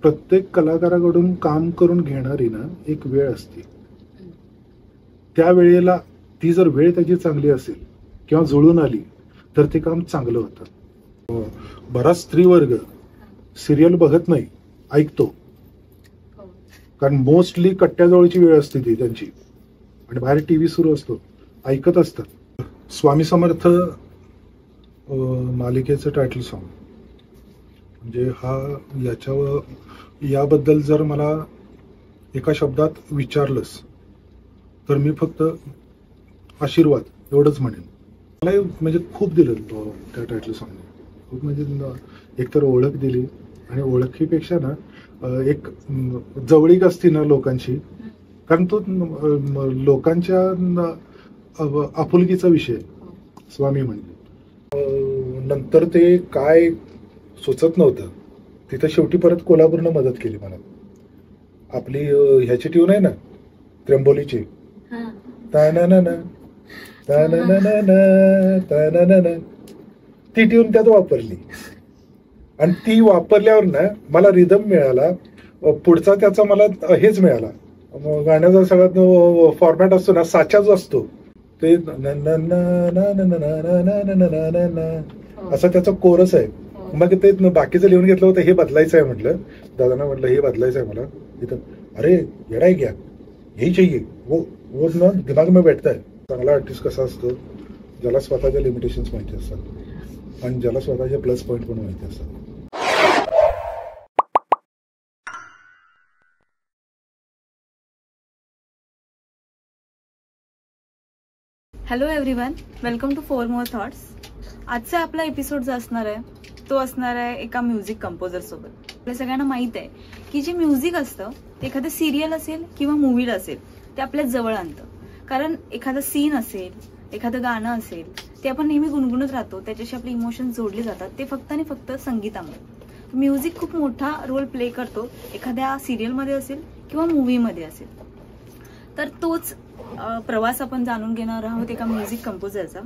प्रत्येक कलाकाराकडून काम करून घेणारी ना एक वेळ असते. त्या वेळेला ती जर वेळ त्याची चांगली असेल किंवा जुळून आली तर ते काम चांगलं होतं. बराच स्त्रीवर्ग सिरियल बघत नाही, ऐकतो. कारण मोस्टली कट्ट्याजवळची वेळ असते ती त्यांची आणि बाहेर टीव्ही सुरू असतो, ऐकत असतात. स्वामी समर्थ मालिकेचं टायटल सॉन्ग म्हणजे याबद्दल जर मला एका शब्दात विचारलंस तर मी फक्त आशीर्वाद एवढंच म्हणेन. मला म्हणजे खूप दिलं त्या टायटल सॉन्गने. खूप म्हणजे एकतर ओळख दिली आणि ओळखीपेक्षा ना एक जवळीक असती ना लोकांची, कारण तो लोकांच्या आपुलकीचा विषय स्वामी म्हणजे. नंतर ते काय सुचत नव्हतं तिथं शेवटी परत कोल्हापूरनं मदत केली मला. आपली ह्याची ट्यून आहे ना त्र्यंबोलीची, ती ट्यून त्यात वापरली आणि ती वापरल्यावर ना मला रिदम मिळाला. पुढचा त्याचा मला हेच मिळाला, गाण्याचा सगळ्यात फॉर्मॅट असतो ना, साचा जो असतो ते असं त्याचं कोरस आहे. मग ते बाकीचं लिहून घेतलं होतं, हे बदलायचं आहे म्हटलं. दादांना म्हटलं हे बदलायचं आहे मला. इथं अरे येडा आहे क्या, यही चाहिए, वो ना दिमाग में बैठता है. चांगला आर्टिस्ट कसा असतो, ज्याला स्वतःच्या लिमिटेशन्स माहिती असतात आणि ज्याला स्वतःचे प्लस पॉईंट पण माहिती असतात. Hello everyone, welcome to four more thoughts. आजचा आपला एपिसोड जो असणार आहे तो असणार आहे एका म्युझिक कंपोजर सोबत. आपल्या सगळ्यांना माहित आहे की जे म्युझिक असतं ते एखादं सिरियल असेल किंवा मूवीला असेल ते आपल्या जवळ आणतं. कारण एखादं सीन असेल, एखादं गाणं असेल ते आपण नेहमी गुणगुणत राहतो, त्याच्याशी आपले इमोशन जोडले जातात. ते फक्त आणि फक्त संगीतामुळे. म्युझिक खूप मोठा रोल प्ले करतो, एखाद्या सिरियलमध्ये असेल किंवा मूवीमध्ये असेल. तर तोच प्रवास आपण जाणून घेणार आहोत एका म्युझिक कंपोजरचा.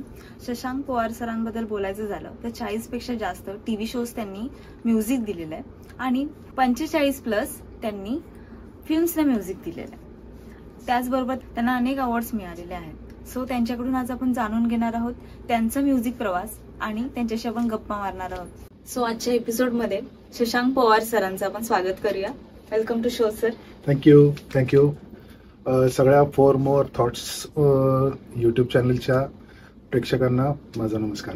शशांक पवार सरांबद्दल बोलायचं झालं तर 40पेक्षा जास्त टीव्ही शोज त्यांनी म्युझिक दिलेलं आहे आणि 45+ त्यांनी फिल्म्सला म्युझिक दिलेलं आहे. त्याचबरोबर त्यांना अनेक अवॉर्ड्स मिळालेले आहेत. सो त्यांच्याकडून आज आपण जाणून घेणार आहोत त्यांचा म्युझिक प्रवास आणि त्यांच्याशी आपण गप्पा मारणार आहोत. सो आजच्या एपिसोडमध्ये शशांक पवार सरांचं आपण स्वागत करूया. Welcome to show sir. Thank you. सगळ्या फोर मोर थॉट्स यूट्यूब चॅनलच्या प्रेक्षकांना माझा नमस्कार.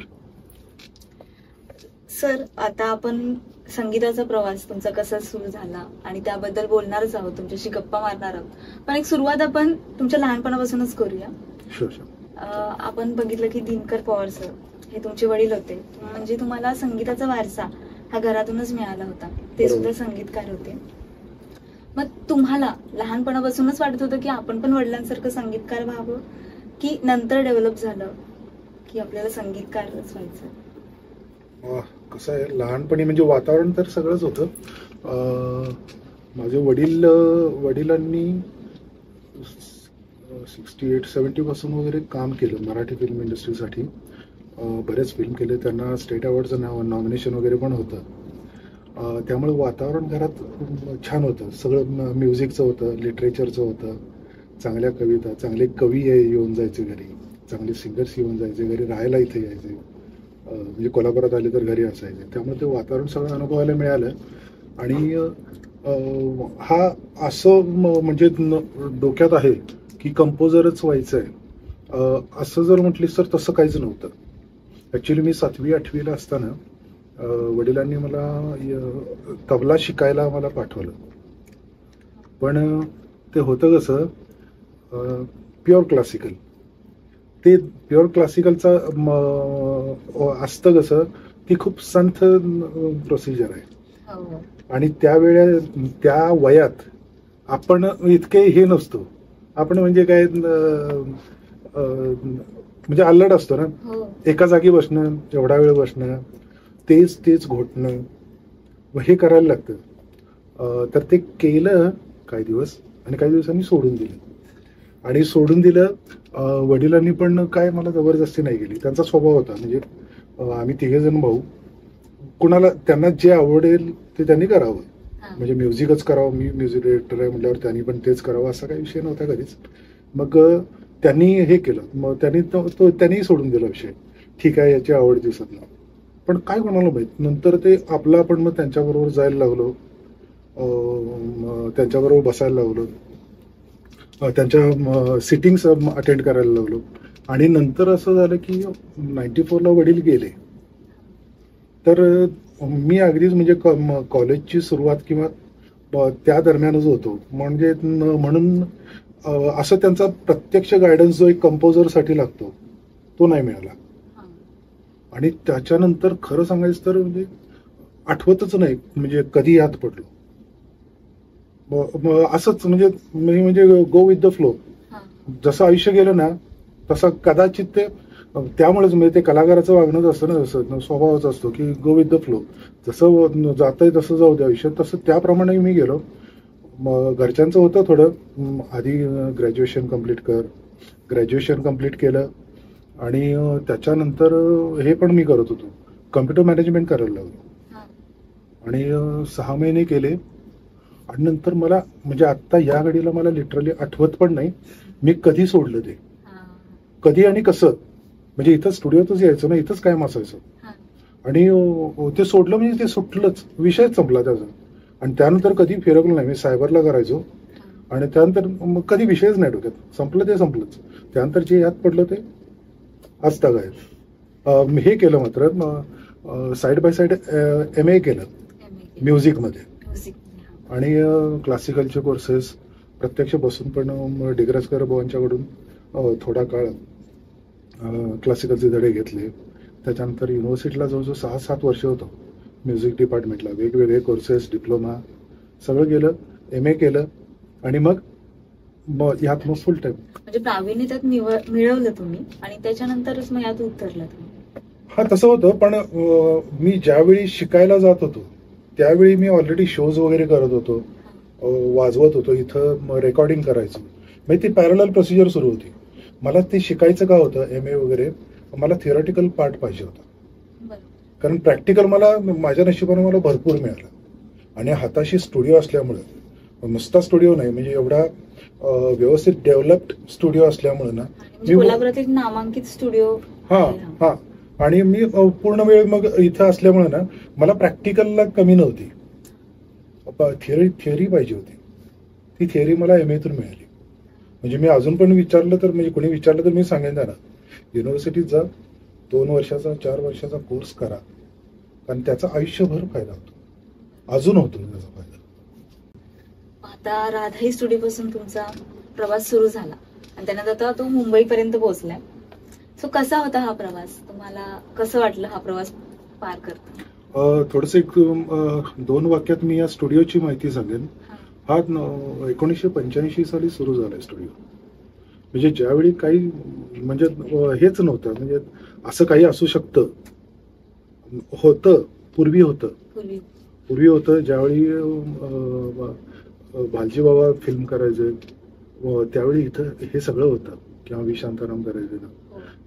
सर, आता आपण संगीताचा प्रवास तुमचा कसा सुरू झाला आणि त्याबद्दल बोलणारच आहोत, तुमच्याशी गप्पा मारणार आहोत. पण एक सुरुवात आपण तुमच्या लहानपणापासूनच करूया. आपण बघितलं की दिनकर पवार सर हे तुमचे वडील होते, म्हणजे तुम्हाला संगीताचा वारसा हा घरातूनच मिळाला होता. ते सुद्धा संगीतकार होते. मग तुम्हाला लहानपणापासूनच वाटत होतं की आपण पण वडिलांसारखं संगीतकार व्हावं, की नंतर डेव्हलप झालं की आपल्याला संगीतकारच व्हायचं? कसं आहे, लहानपणी म्हणजे वातावरण तर सगळंच होतं. माझे वडिलांनी 68-70 पासून वगैरे काम केलं मराठी फिल्म इंडस्ट्रीसाठी. बरेच फिल्म केले. त्यांना स्टेट अवॉर्डचं नॉमिनेशन वगैरे पण होतं. त्यामुळे वातावरण घरात छान होतं. सगळं म्युझिकचं होतं, लिटरेचरचं होतं. चांगल्या कविता, चांगले कवी येऊन जायचे घरी, चांगले सिंगर्स येऊन जायचे घरी, राहायला इथे यायचे. म्हणजे कोल्हापुरात आले तर घरी असायचे. त्यामुळे ते वातावरण सगळं अनुभवायला मिळालं. आणि हा असं म्हणजे डोक्यात आहे की कंपोजरच व्हायचं आहे असं जर म्हटलीस तर तसं काहीच नव्हतं. ॲक्च्युली मी 7वी-8वीला असताना वडिलांनी मला तबला शिकायला मला पाठवलं. पण ते होतं कसं, प्युअर क्लासिकल. ते प्युअर क्लासिकलचं असतं कसं, ती खूप संथ प्रोसिजर आहे. आणि त्या वयात आपण इतके हे नसतो. आपण म्हणजे काय म्हणजे अल्लड असतो ना, एका जागी बसणं, एवढा वेळ बसणं, तेच घोटणं, हे करायला लागतं. तर ते केलं काही दिवस आणि काही दिवसांनी सोडून दिलं. आणि सोडून दिलं, वडिलांनी पण काय मला जबरदस्ती नाही केली. त्यांचा स्वभाव होता, म्हणजे आम्ही 3 जण भाऊ, कुणाला त्यांना जे आवडेल ते त्यांनी करावं. म्हणजे म्युझिकच करावं, मी म्युझिक डिरेक्टर आहे म्हटल्यावर त्यांनी पण तेच करावं असा काही विषय नव्हता कधीच. मग त्यांनी हे केलं, मग त्यांनी सोडून दिला विषय. ठीक आहे, याची आवड दिसत नाही, पण काय कोणाला माहीत. नंतर ते आपला आपण मग त्यांच्याबरोबर जायला लागलो, त्यांच्याबरोबर बसायला लागलो, त्यांच्या सिटिंग्स अटेंड करायला लागलो. आणि नंतर असं झालं की 94ला वडील गेले. तर मी अगदीच म्हणजे कॉलेजची सुरुवात किंवा त्या दरम्यानच होतो, म्हणजे म्हणून असं त्यांचा प्रत्यक्ष गायडन्स जो एक कंपोजरसाठी लागतो तो नाही मिळाला. आणि त्याच्यानंतर खरं सांगायचं तर म्हणजे आठवतच नाही म्हणजे कधी याद पडलो. असंच म्हणजे गो विथ द फ्लो, जसं आयुष्य गेलं ना तसं कदाचित ते त्यामुळेच म्हणजे ते कलाकाराचं वागणंच असतं ना, जसं स्वभावच असतो की गो विथ द फ्लो, जसं जातंय तसं जाऊ द्या आयुष्यात, तसं त्याप्रमाणे मी गेलो. मग घरच्यांचं होतं थोडं आधी ग्रॅज्युएशन कम्प्लीट केलं आणि त्याच्यानंतर हे पण मी करत होतो, कम्प्युटर मॅनेजमेंट करायला लागलो आणि 6 महिने केले. आणि नंतर मला म्हणजे आत्ता या घडीला मला लिटरली आठवत पण नाही मी कधी सोडलं ते, कधी आणि कसं. म्हणजे इथं स्टुडिओतच यायचं ना, इथंच कायम असायचं आणि ते सोडलं म्हणजे ते सुटलंच, विषयच संपला त्याचा. आणि त्यानंतर कधी फिरकलो नाही. मी सायबरला करायचो आणि त्यानंतर मग कधी विषयच नाही डोक्यात, संपलं ते संपलंच. त्यानंतर जे याद पडलं ते आजता काय. हे केलं मात्र साईड बाय साईड MA केलं म्युझिकमध्ये आणि क्लासिकलचे कोर्सेस प्रत्यक्ष बसून पण डिग्रसकर भावांच्याकडून थोडा काळ क्लासिकलचे धडे घेतले. त्याच्यानंतर युनिव्हर्सिटीला जवळजवळ 6-7 वर्ष होतो म्युझिक डिपार्टमेंटला, वेगवेगळे कोर्सेस, डिप्लोमा सगळं केलं, MA केलं आणि मग यात मग फुल टाइम. म्हणजे प्रावीण्य त्यात मिळवलं तुम्ही आणि त्याच्यानंतरच मग यात उतरला तुम्ही. हा तसं होतं, पण मी ज्यावेळी शिकायला जात होतो त्यावेळी मी ऑलरेडी शोज वगैरे करत होतो, वाजवत होतो, इथं रेकॉर्डिंग करायचं. म्हणजे ती पॅरलल प्रोसिजर सुरू होती. मला ते शिकायचं का होतं MA वगैरे, मला थिअरॉटिकल पार्ट पाहिजे होता, कारण प्रॅक्टिकल मला माझ्या नशिबाने मला भरपूर मिळालं. आणि हाताशी स्टुडिओ असल्यामुळे, नुसता स्टुडिओ नाही म्हणजे एवढा व्यवस्थित डेव्हलप्ड स्टुडिओ असल्यामुळे ना, मी कोल्हापुरात एक नामांकित स्टुडिओ. हा आणि मी पूर्ण वेळ मग इथं असल्यामुळे ना मला प्रॅक्टिकलला कमी नव्हती, थिअरी पाहिजे होती. ती थिअरी मला MAतून मिळाली. म्हणजे मी अजून पण विचारलं तर, म्हणजे कोणी विचारलं तर मी सांगेन त्यांना, युनिव्हर्सिटीत जा, 2 वर्षाचा 4 वर्षाचा कोर्स करा, कारण त्याचा आयुष्यभर फायदा होतो, अजून होतो त्याचा फायदा. आता राधाई स्टुडिओ पासून तुमचा प्रवास सुरू झाला आणि त्यानंतर आता तो मुंबईपर्यंत पोहोचलाय. सो कसा होता हा प्रवास, तुम्हाला कसं वाटलं हा प्रवास पार करता? थोडंसं 2 वाक्यात मी या स्टुडिओची माहिती सांगेन. हा 1985 साली सुरू झालाय स्टुडिओ. म्हणजे ज्यावेळी काही म्हणजे हेच नव्हतं, म्हणजे असं काही असू शकतं, होतं पूर्वी होतं ज्यावेळी भालजी बाबा फिल्म करायचे त्यावेळी इथं हे सगळं होतं, किंवा व्ही शांताराम करायचे ना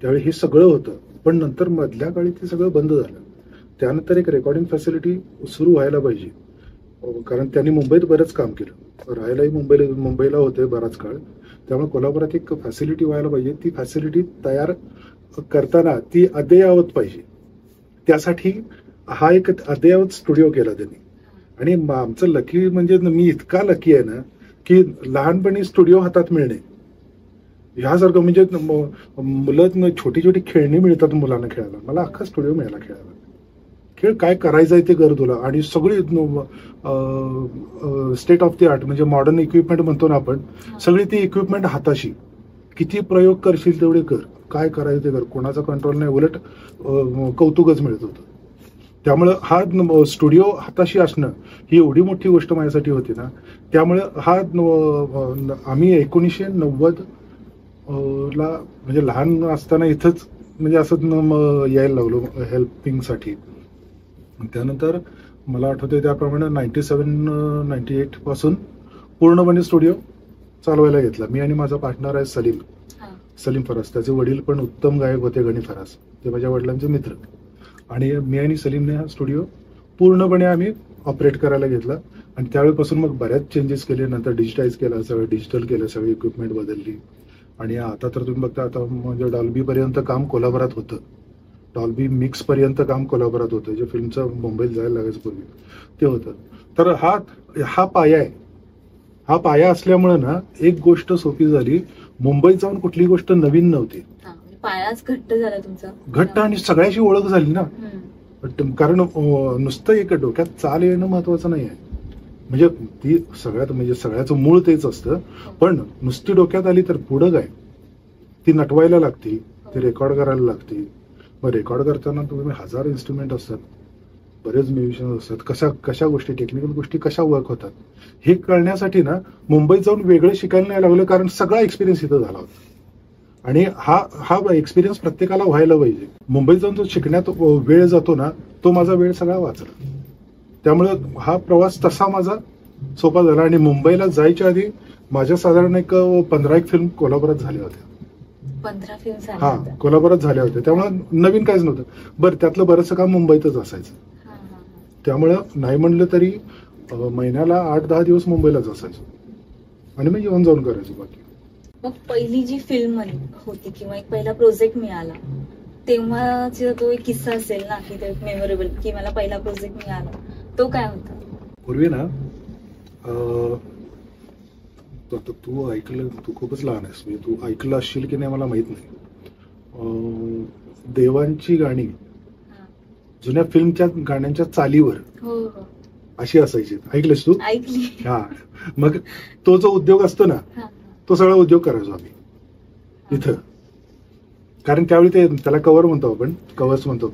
त्यावेळी हे सगळं होतं. पण नंतर मधल्या काळी ते सगळं बंद झालं. त्यानंतर एक रेकॉर्डिंग फॅसिलिटी सुरू व्हायला पाहिजे, कारण त्यांनी मुंबईत बरंच काम केलं, राहायलाही मुंबईला होते बराच काळ. त्यामुळे कोल्हापुरात एक फॅसिलिटी व्हायला पाहिजे. ती फॅसिलिटी तयार करताना ती अद्ययावत पाहिजे. त्यासाठी हा एक अद्ययावत स्टुडिओ केला त्यांनी. आणि आमचं लकी म्हणजे मी इतका लकी आहे ना की लहानपणी स्टुडिओ हातात मिळणे ह्यासारखं, म्हणजे मुलं छोटी छोटी खेळणी मिळतात मुलांना खेळायला, मला अख्खा स्टुडिओ मिळाला खेळायला. खेळ काय करायचंय ते कर तुला, आणि सगळी स्टेट ऑफ द आर्ट म्हणजे मॉडर्न इक्विपमेंट म्हणतो ना आपण, सगळी ती इक्विपमेंट हाताशी, किती प्रयोग करशील तेवढे कर, काय करायचं ते कर, कोणाचा कंट्रोल नाही, उलट कौतुकच मिळत होतं. त्यामुळं हा स्टुडिओ हाताशी असणं ही एवढी मोठी गोष्ट माझ्यासाठी होती ना. त्यामुळं हा आम्ही 1990 ला म्हणजे लहान असताना इथंच म्हणजे असं यायला लागलो हेल्पिंगसाठी. त्यानंतर मला आठवतंय त्याप्रमाणे 97-98 पासून पूर्णपणे स्टुडिओ चालवायला घेतला. मी आणि माझा पार्टनर आहे सलीम फरास. त्याचे वडील पण उत्तम गायक होते, गणी फरास, ते माझ्या वडिलांचे मित्र. आणि मी आणि सलीमने हा स्टुडिओ पूर्णपणे आम्ही ऑपरेट करायला घेतला. आणि त्यावेळेपासून मग बऱ्याच चेंजेस केले. नंतर डिजिटाईज केलं, सगळं डिजिटल केलं, सगळी इक्विपमेंट बदलली. आणि आता तर तुम्ही बघता, आता म्हणजे डॉल्बीपर्यंत काम कोल्हापुरात होतं, डॉल्बी मिक्सपर्यंत काम कोल्हापुरात होतं, जे फिल्मचं मुंबईत जायला लागायचं पूर्वी ते होतं. तर हा पाया आहे. हा पाया असल्यामुळे ना एक गोष्ट सोपी झाली, मुंबईत जाऊन कुठली गोष्ट नवीन नव्हती. पायाच घट्ट झाला तुमचा, घट्ट, आणि सगळ्याची ओळख झाली ना. कारण नुसतं एक डोक्यात चाल येणं महत्वाचं नाही आहे, म्हणजे ती सगळ्याचं मूळ तेच असतं. पण नुसती डोक्यात आली तर पुढं काय, ती नटवायला लागती, ती रेकॉर्ड करायला लागती. मग रेकॉर्ड करताना तुम्ही 1000 इन्स्ट्रुमेंट असतात, बरेच म्युझिशियन असतात, कशा गोष्टी, टेक्निकल गोष्टी कशा वर्क होतात हे कळण्यासाठी ना मुंबईत जाऊन वेगळं शिकायला नाही लागलं, कारण सगळा एक्सपिरियन्स इथं झाला होता. आणि हा एक्सपिरियन्स प्रत्येकाला व्हायला पाहिजे. मुंबईत जाऊन जो शिकण्यात वेळ जातो ना, तो माझा वेळ सगळा वाचला. त्यामुळे हा प्रवास तसा माझा सोपा झाला. आणि मुंबईला जायच्या आधी माझ्या साधारण 15 फिल्म कोल्हापुरात झाल्या होत्या. 15 फिल्म हा, कोल्हापुरात झाल्या होत्या. त्यामुळे नवीन काहीच नव्हतं. बरं, त्यातलं बरंचसं काम मुंबईतच असायचं. त्यामुळं नाही म्हणलं तरी महिन्याला 8-10 दिवस मुंबईलाच असायचो, आणि मग येऊन जाऊन करायचो बाकी. मग पहिली जी फिल्म होती किंवा एक पहिला प्रोजेक्ट मिळाला, तेव्हाचा तो एक किस्सा असेल ना, की ते मेमोरेबल, की मला पहिला प्रोजेक्ट मिळाला, तो काय होता? पूर्वी ना, तू ऐकलं, तू खूपच लहान आहेस, म्हणजे तू ऐकलं असशील की नाही मला माहित नाही. देवांची गाणी जुन्या फिल्मच्या गाण्यांच्या चालीवर अशी असायची, ऐकलीस तू? ऐकली. हा, मग तो जो उद्योग असतो ना, तो सगळा उद्योग करायचो आम्ही इथं. कारण त्यावेळी त्याला कव्हर म्हणतो आपण, कव्हर्स म्हणतो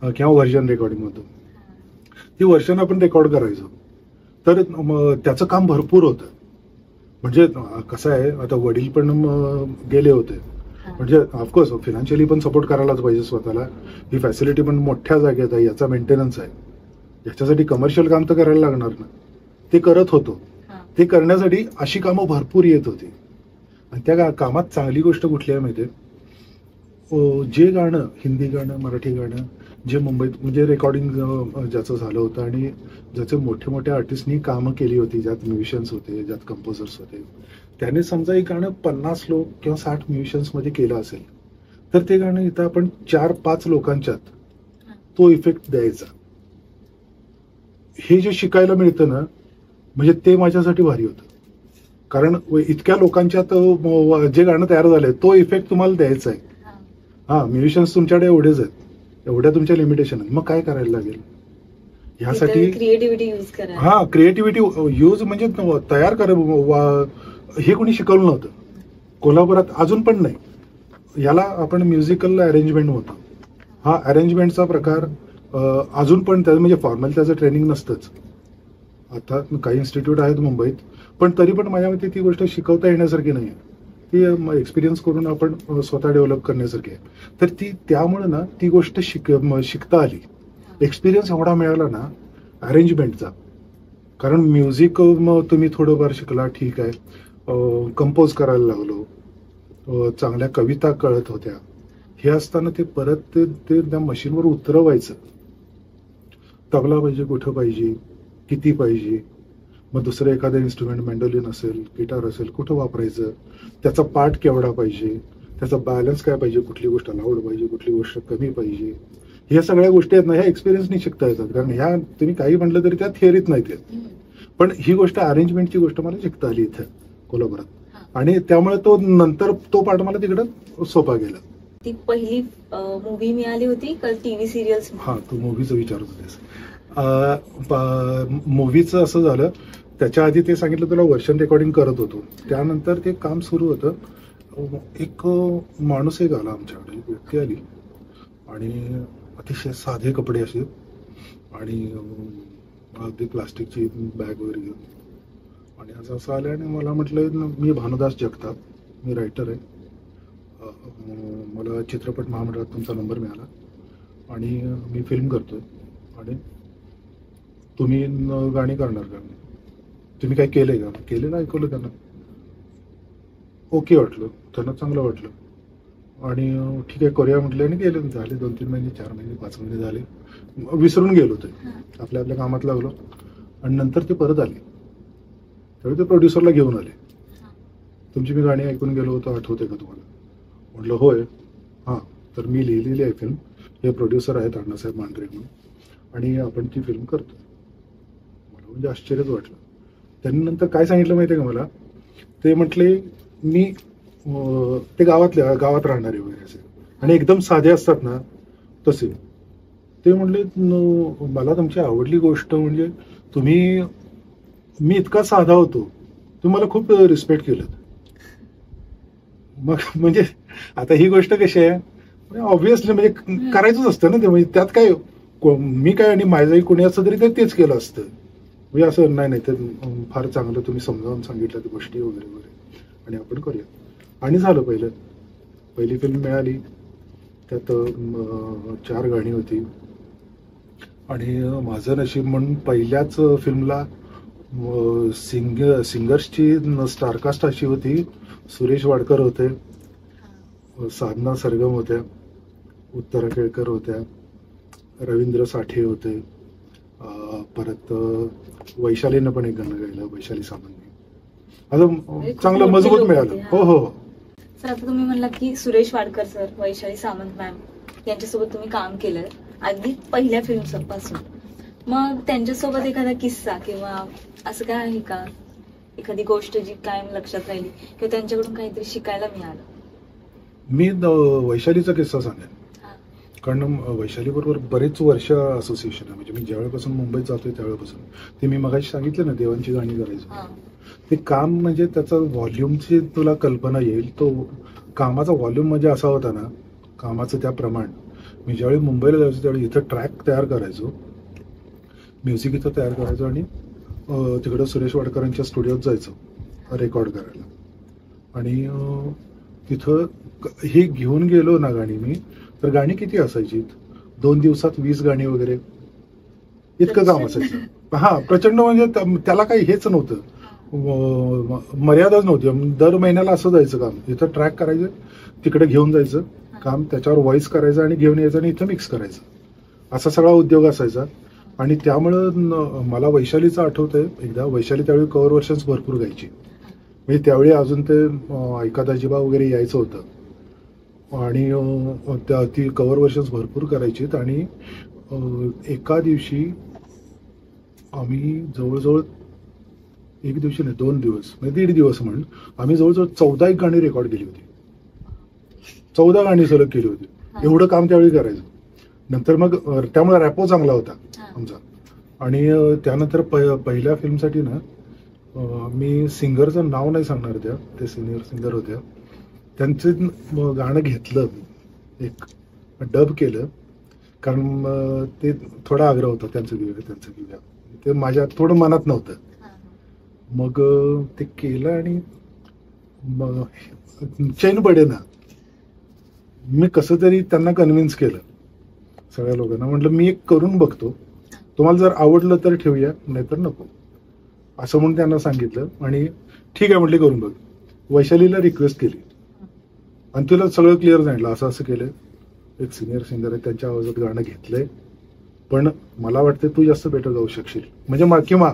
किंवा व्हर्जन रेकॉर्डिंग म्हणतो. ती व्हर्जन आपण रेकॉर्ड करायचो. तर त्याचं काम भरपूर होतं. म्हणजे कसं आहे, आता वडील पण गेले होते, म्हणजे ऑफकोर्स फिनान्शियली पण सपोर्ट करायलाच पाहिजे स्वतःला. ही फॅसिलिटी पण मोठ्या जागेत आहे, याचा मेंटेनन्स आहे, याच्यासाठी कमर्शियल काम तर करायला लागणार ना. ते करत होतो. ते करण्यासाठी अशी कामं भरपूर येत होती. आणि त्या कामात चांगली गोष्ट कुठली आहे माहिती आहे, जे गाणं, हिंदी गाणं, मराठी गाणं, जे मुंबईत म्हणजे रेकॉर्डिंग ज्याचं झालं होतं आणि ज्याचे मोठे मोठे आर्टिस्टनी कामं केली होती, ज्यात म्युझिशियन्स होते, ज्यात कंपोजर्स होते, त्याने समजा एक गाणं 50 लोक किंवा 60 म्युझिशियन्समध्ये केलं असेल, तर ते गाणं इथं आपण 4-5 लोकांच्यात तो इफेक्ट द्यायचा. हे जे शिकायला मिळतं ना, म्हणजे ते माझ्यासाठी भारी होतं. कारण इतक्या लोकांच्यात जे गाणं तयार झालंय तो इफेक्ट तुम्हाला द्यायचा आहे. हा, म्युझिशियन्स तुमच्याकडे एवढेच आहेत, एवढ्या तुमच्या लिमिटेशन आहेत, मग काय करायला लागेल ह्यासाठी? क्रिएटिव्हिटी यूज करा. हा, क्रिएटिव्हिटी यूज म्हणजे तयार करा. हे कोणी शिकवलं नव्हतं कोल्हापुरात, अजून पण नाही. याला आपण म्युझिकल अरेंजमेंट म्हणतो. हा अरेंजमेंटचा प्रकार अजून पण म्हणजे फॉर्मल त्याचं ट्रेनिंग नसतंच. आता काही इन्स्टिट्यूट आहेत मुंबईत, पण तरी पण माझ्या मते ती गोष्ट शिकवता येण्यासारखी नाही आहे. ती एक्सपिरियन्स करून आपण स्वतः डेव्हलप करण्यासारखी आहे. तर त्यामुळे ना ती गोष्ट शिकता आली. एक्सपिरियन्स एवढा मिळाला ना अरेंजमेंटचा. कारण म्युझिक तुम्ही थोडंफार शिकला, ठीक आहे, कंपोज करायला लागलो, चांगल्या कविता कळत होत्या. हे असताना ते परत ते त्या मशीनवर उतरवायचं. तबला पाहिजे, कुठं पाहिजे, किती पाहिजे, मग दुसरं एखादं इन्स्ट्रुमेंट, मेंडोलिन असेल, गिटार असेल, कुठं वापरायचं, त्याचा पार्ट केवढा पाहिजे, त्याचा बॅलन्स काय पाहिजे, कुठली गोष्ट लाऊड पाहिजे, कुठली गोष्ट कमी पाहिजे, ह्या सगळ्या गोष्टी आहेत ना, ह्या एक्सपिरियन्सनी शिकता येतात. कारण ह्या तुम्ही काही म्हटलं तरी त्या थिअरीत नाहीत येत. पण ही गोष्ट अरेंजमेंटची गोष्ट मला शिकता आली इथं कोल्हापुरात, आणि त्यामुळे तो नंतर तो पार्ट मला तिकडं सोपा गेला. ती पहिली मूवी मिळाली होती का टीव्ही सिरियल्स? हा, तू मूवीचं विचारत होतेस. मूवीचं असं झालं, त्याच्या आधी ते सांगितलं तुला वर्षन रेकॉर्डिंग करत होतो. त्यानंतर ते काम सुरू होतं. एक माणूस एक आला आमच्याकडे, एक व्यक्ती आली, आणि अतिशय साधे कपडे असे, आणि अगदी प्लास्टिकची बॅग वगैरे घेऊन, आणि असं आलं आणि मला म्हटलं, मी भानुदास जगताप, मी रायटर आहे, मला चित्रपट महामंडळात तुमचा नंबर मिळाला आणि मी फिल्म करतोय, आणि तुम्ही गाणी करणार का? तुम्ही काय केलंय का? केलेलं ऐकवलं त्यांना, ओके वाटलं, त्यांना चांगलं वाटलं, आणि ठीक आहे करूया म्हटलं, आणि गेले. झाले 2-3 महिने, 4 महिने, 5 महिने झाले, विसरून गेलो ते, आपल्या कामात लागलो. आणि नंतर ते परत आले. त्यावेळी ते प्रोड्युसरला घेऊन आले. तुमची मी गाणी ऐकून गेलो होतो, आठवते का तुम्हाला? म्हटलं होय. हां, तर मी लिहिलेली आहे फिल्म, हे प्रोड्युसर आहेत अण्णासाहेब मांढरे म्हणून, आणि आपण ती फिल्म करतो. मला म्हणजे आश्चर्यच वाटलं. त्यांनी नंतर काय सांगितलं माहिती आहे का मला? ते म्हटले मी ते गावात राहणारे वगैरे असे आणि एकदम साधे असतात ना तसे. ते म्हणले मला तुमची आवडली गोष्ट म्हणजे मी इतका साधा होतो, तुम्ही मला खूप रिस्पेक्ट केलं. मग म्हणजे आता ही गोष्ट कशी आहे, ऑब्व्हियसली म्हणजे करायचंच असतं ना ते, म्हणजे त्यात काय मी काय आणि माझंही कोणी असतं तरी तेच केलं असतं. म्हणजे असं नाही ते फार चांगलं तुम्ही समजावून सांगितलं त्या गोष्टी वगैरे वगैरे, आणि आपण करूया. आणि झालं. पहिली फिल्म मिळाली, त्यात 4 गाणी होती. आणि माझं नशीब म्हणून पहिल्याच फिल्मला सिंगर्सची स्टारकास्ट अशी होती. सुरेश वाडकर होते, साधना सरगम होत्या, उत्तरा केळकर होत्या, रवींद्र साठे होते, परत वैशालीनं पण एक गाणं गायलं, वैशाली सामंतने. असं चांगलं मजबूत मिळालं. हो हो. सर, आता तुम्ही म्हणलात की सुरेश वाडकर सर, वैशाली सामंत मॅम यांच्यासोबत तुम्ही काम केलं अगदी पहिल्या फिल्म पासून. मग त्यांच्यासोबत एखादा किस्सा किंवा असं काय आहे का, एखादी गोष्ट जी कायम लक्षात राहिली किंवा त्यांच्याकडून काहीतरी शिकायला मिळालं? मी वैशालीचा किस्सा सांगेन, कारण वैशाली बरोबर बरेच वर्ष असोसिएशन आहे. म्हणजे मी ज्यावेळेपासून मुंबईत जातोय त्यावेळेपासून, ते मी मगाशी सांगितलं ना देवांची गाणी करायचं, ते काम म्हणजे त्याचा व्हॉल्यूमची तुला कल्पना येईल. तो कामाचा व्हॉल्यूम म्हणजे असा होता ना, कामाचं त्या प्रमाण. मी ज्यावेळी मुंबईला जायचो त्यावेळी इथं ट्रॅक तयार करायचो, म्युझिक इथं तयार करायचो, आणि तिकडं सुरेश वाडकरांच्या स्टुडिओत जायचो रेकॉर्ड करायला. आणि तिथं हे घेऊन गेलो ना गाणी मी, तर गाणी किती असायची, 2 दिवसात 20 गाणी वगैरे, इतकं काम असायचं. हा, प्रचंड. म्हणजे त्याला काही हेच नव्हतं, मर्यादाच नव्हती. दर महिन्याला असं जायचं काम, इथं ट्रॅक करायचं, तिकडे घेऊन जायचं काम, त्याच्यावर व्हॉइस करायचं आणि घेऊन यायचं आणि इथं मिक्स करायचं, असा सगळा उद्योग असायचा. आणि त्यामुळं मला वैशालीचं आठवतंय, एकदा वैशाली त्यावेळी कव्हर वर्षन्स भरपूर गायची. म्हणजे त्यावेळी अजून ते ऐका दाजीबा वगैरे यायचं होतं, आणि ती कव्हर वर्षन्स भरपूर करायचीत. आणि एका दिवशी आम्ही जवळजवळ एक दिवशी नाही 2 दिवस म्हणजे 1.5 दिवस म्हणून आम्ही जवळजवळ 14 गाणी रेकॉर्ड केली होती. 14 गाणी सलग केली होती. एवढं काम त्यावेळी करायचं. नंतर मग त्यामुळे रॅपो चांगला होता आमचा. आणि त्यानंतर पहिल्या फिल्मसाठी ना मी सिंगरचं नाव नाही सांगणार, ते सिनियर सिंगर होत्या, त्यांचं गाणं घेतलं, एक डब केलं, कारण ते थोडा आग्रह होता त्यांचं घेऊया, ते माझ्या थोडं मनात नव्हतं. मग ते केलं आणि मग चैन पडे ना, मी कसं तरी त्यांना कन्व्हिन्स केलं सगळ्या लोकांना. म्हटलं मी एक करून बघतो, तुम्हाला जर आवडलं तर ठेवूया, नाहीतर नको, असं म्हणून त्यांना सांगितलं. आणि ठीक आहे म्हटले, करून बघ. वैशालीला रिक्वेस्ट केली आणि तिला सगळं क्लिअर सांगितलं, असं असं केलं, एक सिनियर सिंगर आहे त्यांच्या आवाजात गाणं घेतलंय, पण मला वाटतं तू जास्त बेटर गाऊ शकशील. म्हणजे किंवा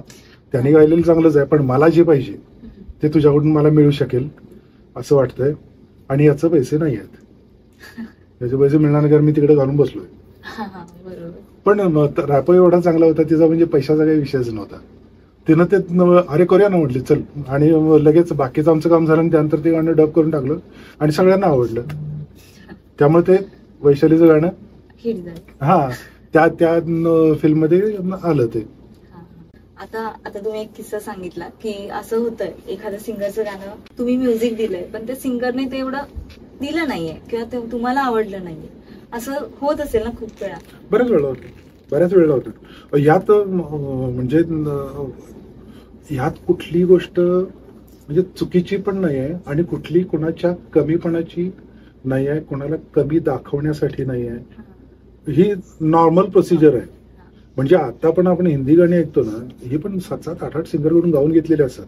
त्याने गायलेलं चांगलंच आहे, पण मला जे पाहिजे ते तुझ्याकडून मला मिळू शकेल असं वाटतंय, आणि याचे पैसे नाही आहेत, याचे पैसे मिळणार नाही, कारण मी तिकडे घालून बसलोय. पण रॅपो एवढा चांगला होता तिचा, म्हणजे पैशाचा काही विषयच नव्हता. तिनं ते अरे करूया ना म्हटली, चल. आणि लगेच बाकीचं आमचं काम झालं आणि त्यानंतर ते गाणं डब करून टाकलं आणि सगळ्यांना आवडलं. त्यामुळे ते वैशालीचं गाणं त्या फिल्ममध्ये आलं ते. आता तुम्ही एक किस्सा सांगितला की असं होतंय, एखाद्या सिंगरचं गाणं तुम्ही म्युझिक दिलंय पण त्या सिंगरने ते एवढं दिलं नाहीये किंवा तुम्हाला आवडलं नाहीये, असं होत असेल ना खूप वेळा? बऱ्याच वेळेला होतं. यात म्हणजे ह्यात कुठली गोष्ट म्हणजे चुकीची पण नाही आहे आणि कुठली कोणाच्या कमीपणाची नाही आहे, कोणाला कमी दाखवण्यासाठी नाही आहे. ही नॉर्मल प्रोसिजर आहे. म्हणजे आता पण आपण हिंदी गाणी ऐकतो ना, ही पण 7-7, 8-8 सिंगरकडून गाऊन घेतलेले असतात.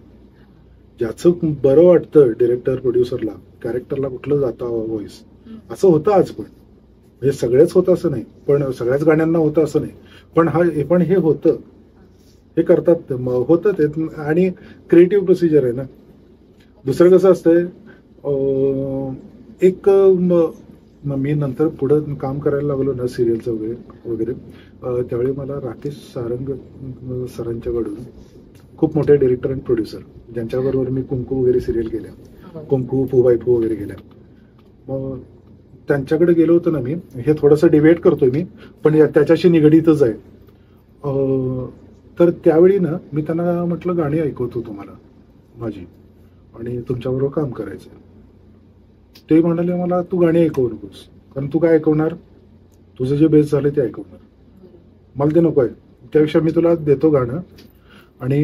ज्याचं बरं वाटतं डिरेक्टर प्रोड्युसरला, कॅरेक्टरला कुठलं जाता व्हॉइस, असं होतं आज. पण म्हणजे सगळेच होतं असं नाही, पण सगळ्याच गाण्यांना होतं असं नाही, पण हे होतं. हे करतात ते, होतं ते. आणि क्रिएटिव्ह प्रोसिजर आहे ना. दुसरं कसं असतंय, एक मी नंतर पुढं काम करायला लागलो ना सिरियलचं वगैरे, त्यावेळी मला राकेश सारंग सरांच्याकडून, खूप मोठे डिरेक्टर आणि प्रोड्युसर, ज्यांच्याबरोबर मी कुंकू वगैरे सिरियल केल्या, कुंकू फू वगैरे केल्या, मग त्यांच्याकडे गेलो होतो ना मी. हे थोडंसं डिबेट करतोय मी, पण त्याच्याशी निगडीतच आहे. तर त्यावेळी ना मी त्यांना म्हटलं गाणी ऐकवतो तुम्हाला माझी, आणि तुमच्याबरोबर काम करायचं. ते म्हणाले मला तू गाणी ऐकवू नकोस, कारण तू काय ऐकवणार, तुझं जे बेस झालं ते ऐकवणार, मला ते नको आहे. त्यापेक्षा मी तुला देतो गाणं, आणि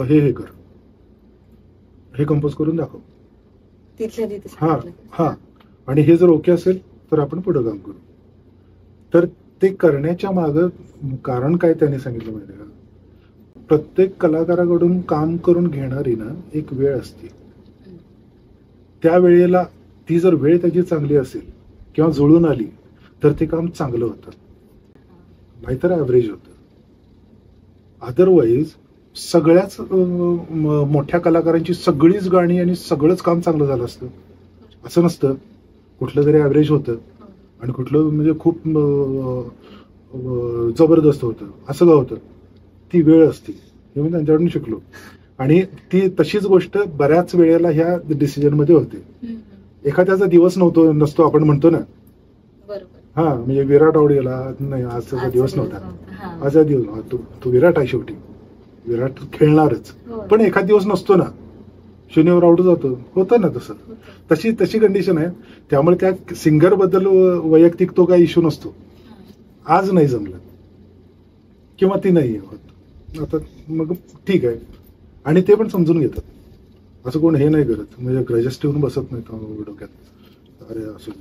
हे कर, हे कंपोज करून दाखव. हा हा, आणि हे जर ओके असेल तर आपण पुढे काम करू. तर ते करण्याच्या मागं कारण काय त्यांनी सांगितलं माहिती का, प्रत्येक कलाकाराकडून काम करून घेणारी ना एक वेळ असते. त्या वेळेला ती जर वेळ त्याची चांगली असेल किंवा जुळून आली तर ते काम चांगलं होतं, नाहीतर ॲव्हरेज होतं. अदरवाईज सगळ्याच मोठ्या कलाकारांची सगळीच गाणी आणि सगळंच काम चांगलं झालं असतं असं नसतं. कुठलं तरी ॲव्हरेज होतं आणि कुठलं म्हणजे खूप जबरदस्त होतं, असं का होतं. ती वेळ असते, हे मी त्यांच्याकडून शिकलो. आणि ती तशीच गोष्ट बऱ्याच वेळेला ह्या डिसिजनमध्ये होते. एखाद्याचा दिवस नसतो आपण म्हणतो ना, हा, म्हणजे विराट आउट गेला नाही, आजचा दिवस नव्हता, आजचा दिवस, तो विराट आहे, शेवटी विराट खेळणारच, पण एखाद दिवस नसतो ना, शून्यावर आउट जातो, होतं ना तसं. तशी कंडिशन आहे. त्यामुळे त्या सिंगर बद्दल वैयक्तिक तो काही इश्यू नसतो. आज नाही जमलं किंवा ती नाही होत, आता मग ठीक आहे. आणि ते पण समजून घेतात, असं कोण हे नाही करत, म्हणजे ग्रजेस ठेवून बसत नाही डोक्यात, अरे असं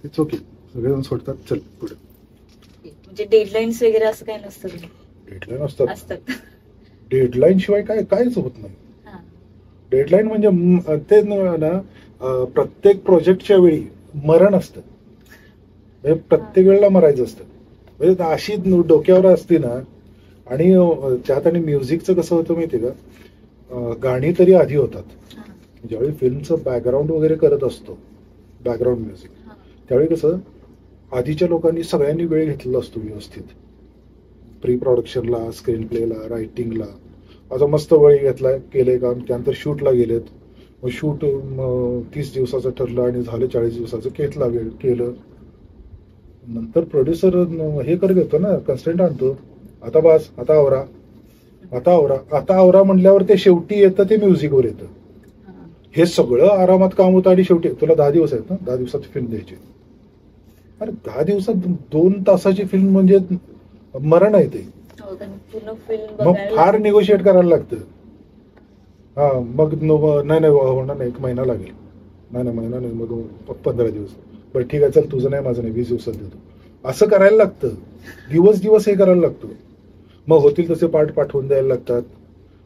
इट्स ओके, सगळेजण सोडतात, चल पुढे. म्हणजे डेडलाईन्स वगैरे असं काही नसतं. डेडलाईन असतात. डेडलाईन शिवाय कायच होत नाही. डेडलाईन म्हणजे ते ना, प्रत्येक प्रोजेक्टच्या वेळी मरण असतं, म्हणजे प्रत्येक वेळेला मरायचं असतं. म्हणजे अशी डोक्यावर असते ना. आणि त्यात आणि म्युझिकचं कसं होतं माहिती का, गाणी तरी आधी होतात. ज्यावेळी फिल्मचं बॅकग्राऊंड वगैरे करत असतो, बॅकग्राऊंड म्युझिक, त्यावेळी कसं आधीच्या लोकांनी सगळ्यांनी वेळ घेतलेला असतो व्यवस्थित, प्री प्रोडक्शनला, स्क्रीन प्लेला, रायटिंगला. आता मस्त वेळ घेतलाय, केले काम, त्यानंतर शूटला गेलेत. मग शूट 30 दिवसाचं ठरलं आणि झालं 40 दिवसाचं, केलं. नंतर प्रोड्युसर हे कर घेतो ना, कन्स्टंट आणतो, आता बस, आता आवरा म्हटल्यावर ते शेवटी येतं, ते म्युझिकवर येतं. हे सगळं आरामात काम होतं आणि शेवटी तुला 10 दिवस आहेत ना, 10 दिवसाची फिल्म द्यायची. अरे 10 दिवसात 2 तासाची फिल्म म्हणजे मरण आहे ते. मग फार निगोशिएट करायला लागतं. हा, मग नाही होणार नाही, 1 महिना लागेल, नाही महिना नाही, मग 15 दिवस, बरं ठीक आहे, चल तुझं नाही माझं नाही, 20 दिवसात देतो, असं करायला लागतं. दिवस हे करायला लागतो. मग होतील तसे पार्ट पाठवून द्यायला लागतात.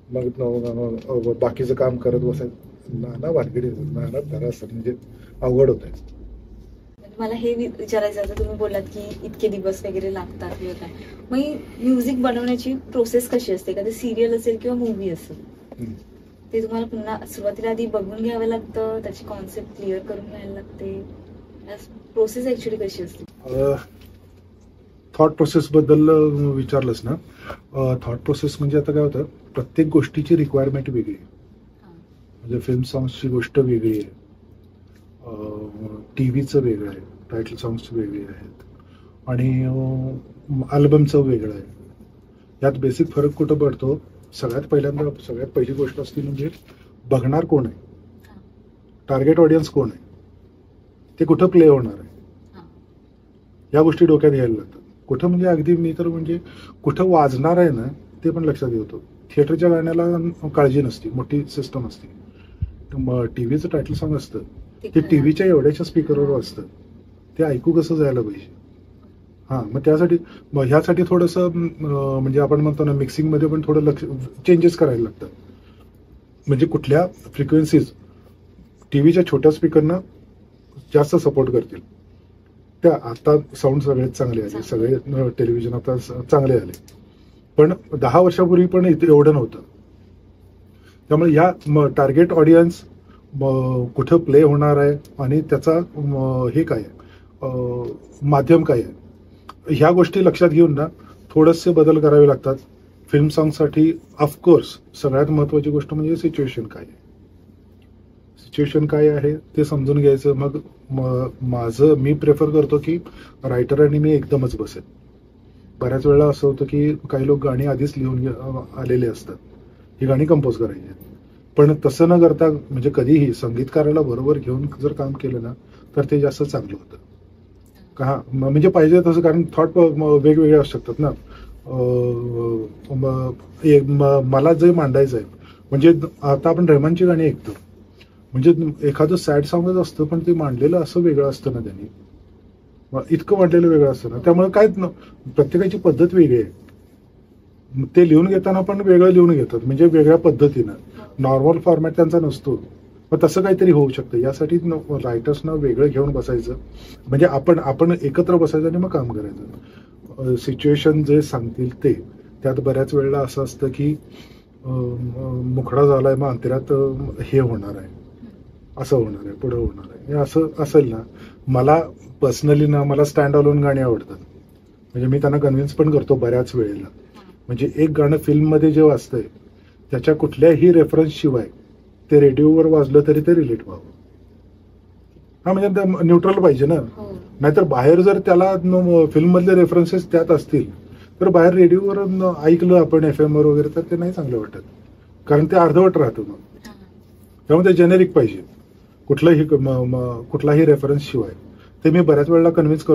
मग बाकीचं काम करत बसायचं, नाना वाटगडी, नाना त्रास, म्हणजे अवघड होत आहे. मला हे विचारायचं होतं, तुम्ही बोललात की इतके दिवस वगैरे लागतात किंवा काय, मग म्युझिक बनवण्याची प्रोसेस कशी असते, एखादी सिरियल असेल किंवा मूवी असेल, ते तुम्हाला पुन्हा सुरुवातीला आधी बघून घ्यावं लागतं, त्याची कॉन्सेप्ट क्लिअर करून घ्यायला लागते, प्रोसेस ऍक्च्युली कशी असते? थॉट प्रोसेस बद्दल विचारलंस ना. थॉट प्रोसेस म्हणजे आता काय होतं, प्रत्येक गोष्टीची रिक्वायरमेंट वेगळी आहे. म्हणजे फिल्म सॉंग्सची गोष्ट वेगळी आहे, टीव्हीचं वेगळं आहे, टायटल सॉंग्स वेगळे आहेत, आणि अल्बमचं वेगळं आहे. यात बेसिक फरक कुठं पडतो, सगळ्यात पहिली गोष्ट असते म्हणजे बघणार कोण आहे, टार्गेट ऑडियन्स कोण आहे, ते कुठं प्ले होणार आहे, या गोष्टी डोक्यात घ्यायला लागतात. कुठं म्हणजे अगदी मी तर म्हणजे कुठं वाजणार आहे ना ते पण लक्षात येतो. थिएटरच्या गाण्याला काळजी नसते, मोठी सिस्टम असते. टीव्हीचं टायटल सॉंग असतं, ते टीव्हीच्या एवढ्याच्या स्पीकरवर असतं, ते ऐकू कसं जायला पाहिजे. हां, मग ह्यासाठी थोडंसं म्हणजे आपण म्हणतो ना, मिक्सिंगमध्ये पण थोडं चेंजेस करायला लागतात. म्हणजे कुठल्या फ्रिक्वेन्सीज टीव्हीच्या छोट्या स्पीकरनं जास्त सपोर्ट करतील. त्या आता साऊंड सगळेच चांगले आले, सगळे टेलिव्हिजन आता चांगले आले, पण 10 वर्षापूर्वी पण एवढं नव्हतं. त्यामुळे या टार्गेट ऑडियन्स कुठं प्ले होणार आहे आणि त्याचा हे काय आहे, माध्यम काय आहे, ह्या गोष्टी लक्षात घेऊन ना थोडेसे बदल करावे लागतात. फिल्म सॉंगसाठी ऑफकोर्स सगळ्यात महत्त्वाची गोष्ट म्हणजे सिच्युएशन काय आहे. सिच्युएशन काय आहे ते समजून घ्यायचं. मग मी प्रेफर करतो की रायटर आणि मी एकदमच बसेल. बऱ्याच वेळा असं होतं की काही लोक गाणी आधीच लिहून आलेले असतात, ही गाणी कंपोज करायची आहेत. पण तसं न करता म्हणजे कधीही संगीतकाराला बरोबर घेऊन जर काम केलं ना तर ते जास्त चांगलं होतं. का म्हणजे पाहिजे तसं, कारण थॉट वेगवेगळे असू शकतात ना. मला जे मांडायचं आहे म्हणजे आता आपण रहमानची गाणी ऐकतो, म्हणजे एखादं सॅड सॉंगच असतं पण ते मांडलेलं असं वेगळं असतं ना, त्यांनी इतकं मांडलेलं वेगळं असतं ना. त्यामुळे काय प्रत्येकाची पद्धत वेगळी आहे. ते लिहून घेताना पण वेगळं लिहून घेतात, म्हणजे वेगळ्या पद्धतीनं. नॉर्मल फॉर्मॅट त्यांचा नसतो. मग तसं काहीतरी होऊ शकतं. यासाठी रायटर्सना वेगळं घेऊन बसायचं, म्हणजे आपण एकत्र बसायचं आणि मग काम करायचं. सिच्युएशन जे सांगतील ते, त्यात बऱ्याच वेळेला असं असतं की मुखडा झालाय मग अंतरात हे होणार आहे, असं होणार आहे, पुढं होणार आहे, हे असं असेल ना. मला पर्सनली ना मला स्टँड अलोन गाणी आवडतात. म्हणजे मी त्यांना कन्व्हिन्स पण करतो बऱ्याच वेळेला. म्हणजे एक गाणं फिल्ममध्ये जे वाजतंय त्याच्या कुठल्याही रेफरन्स शिवाय ते रेडिओवर वाजलं तरी ते रिलेट व्हावं. हा म्हणजे न्यूट्रल पाहिजे ना. नाहीतर बाहेर जर त्याला फिल्ममधले रेफरन्सेस त्यात असतील तर बाहेर रेडिओवर ऐकलं आपण FM वर वगैरे तर ते नाही चांगलं वाटत, कारण ते अर्धवट राहतं. मग त्यामुळे ते जेनेरिक पाहिजे कुठलाही रेफरन्स शिवाय. ते मी बऱ्याच वेळेला कन्व्हिन्स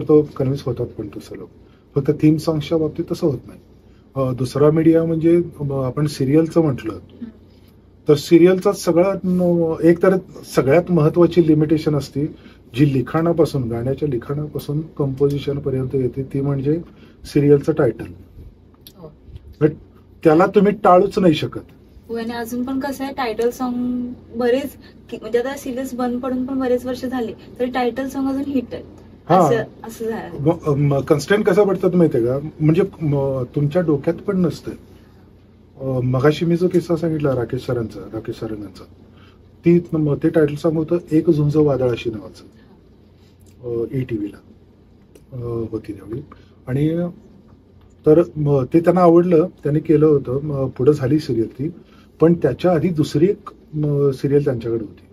होतात पण तसं लोक. फक्त थीम सॉंग्सच्या बाबतीत तसं होत नाही. दुसरा मीडिया म्हणजे आपण सिरियलचं म्हटलं तर सिरियलचा एक तर सगळ्यात महत्वाची लिमिटेशन असते जी लिखाणापासून, गाण्याच्या लिखाणापासून कंपोजिशन पर्यंत येते, ती म्हणजे सिरियलचं टायटल. त्याला तुम्ही टाळूच नाही शकत. आणि अजून पण कसं आहे, टायटल सॉन्ग बरेच म्हणजे आता सिरियल्स बंद पडून पण बरेच वर्ष झाले तरी टायटल सॉन्ग अजून हिट आहे. असं झालं. कन्स्टंट कसं पडतात माहितीये का, म्हणजे तुमच्या डोक्यात पण नसतं. मगाशी मी जो किस्सा सांगितला राकेश सरांचा, ते टायटल सॉन्ग होतं एक झुंज वादळाशी नावाचं. ETV ला होती त्यावेळी. आणि तर ते त्यांना आवडलं, त्यांनी केलं होतं. पुढे झाली सिरियल ती, पण त्याच्या आधी दुसरी एक सिरियल त्यांच्याकडे होती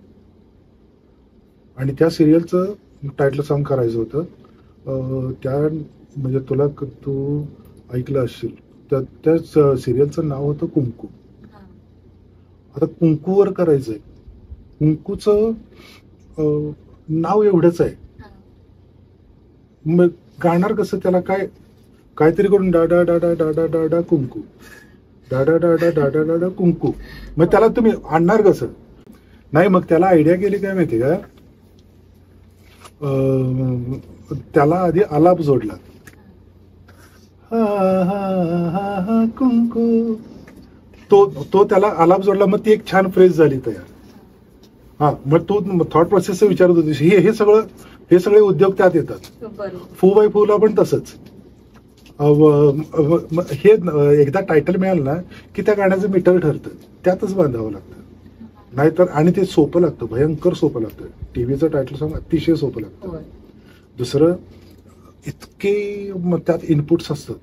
आणि त्या सिरियलचं टायटल सॉन्ग करायचं होतं. त्या म्हणजे तू ऐकलं असशील त्या सिरियलचं नाव होतं कुंकू. आता कुंकूवर करायचंय. कुंकूचं नाव एवढंच आहे, मग गाणार कसं त्याला, काहीतरी करून डाडा डाडा डाडा डाडा कुंकू, डाडा डाडा डाडा डाडा कुंकू. मग त्याला तुम्ही आणणार कसं नाही. मग त्याला आयडिया केली काय माहिती का, त्याला आधी आलाप जोडला, हा हा हा हा कुंकू. तो त्याला आलाप जोडला, मग ती एक छान फ्रेज झाली तयार. हा, मग तू थॉट प्रोसेस विचारत होतीस, हे सगळे उद्योग त्यात येतात. फू बाय फूला पण तसंच. हे एकदा टायटल मिळालं ना की त्या गाण्याचं मीटर ठरतं, त्यातच बांधावं लागतं. नाहीतर, आणि ते सोपं लागतं, भयंकर सोपं लागतं. टीव्हीचं टायटल सॉन्ग अतिशय सोपं लागतं. दुसरं, इतके त्यात इनपुट्स असतात.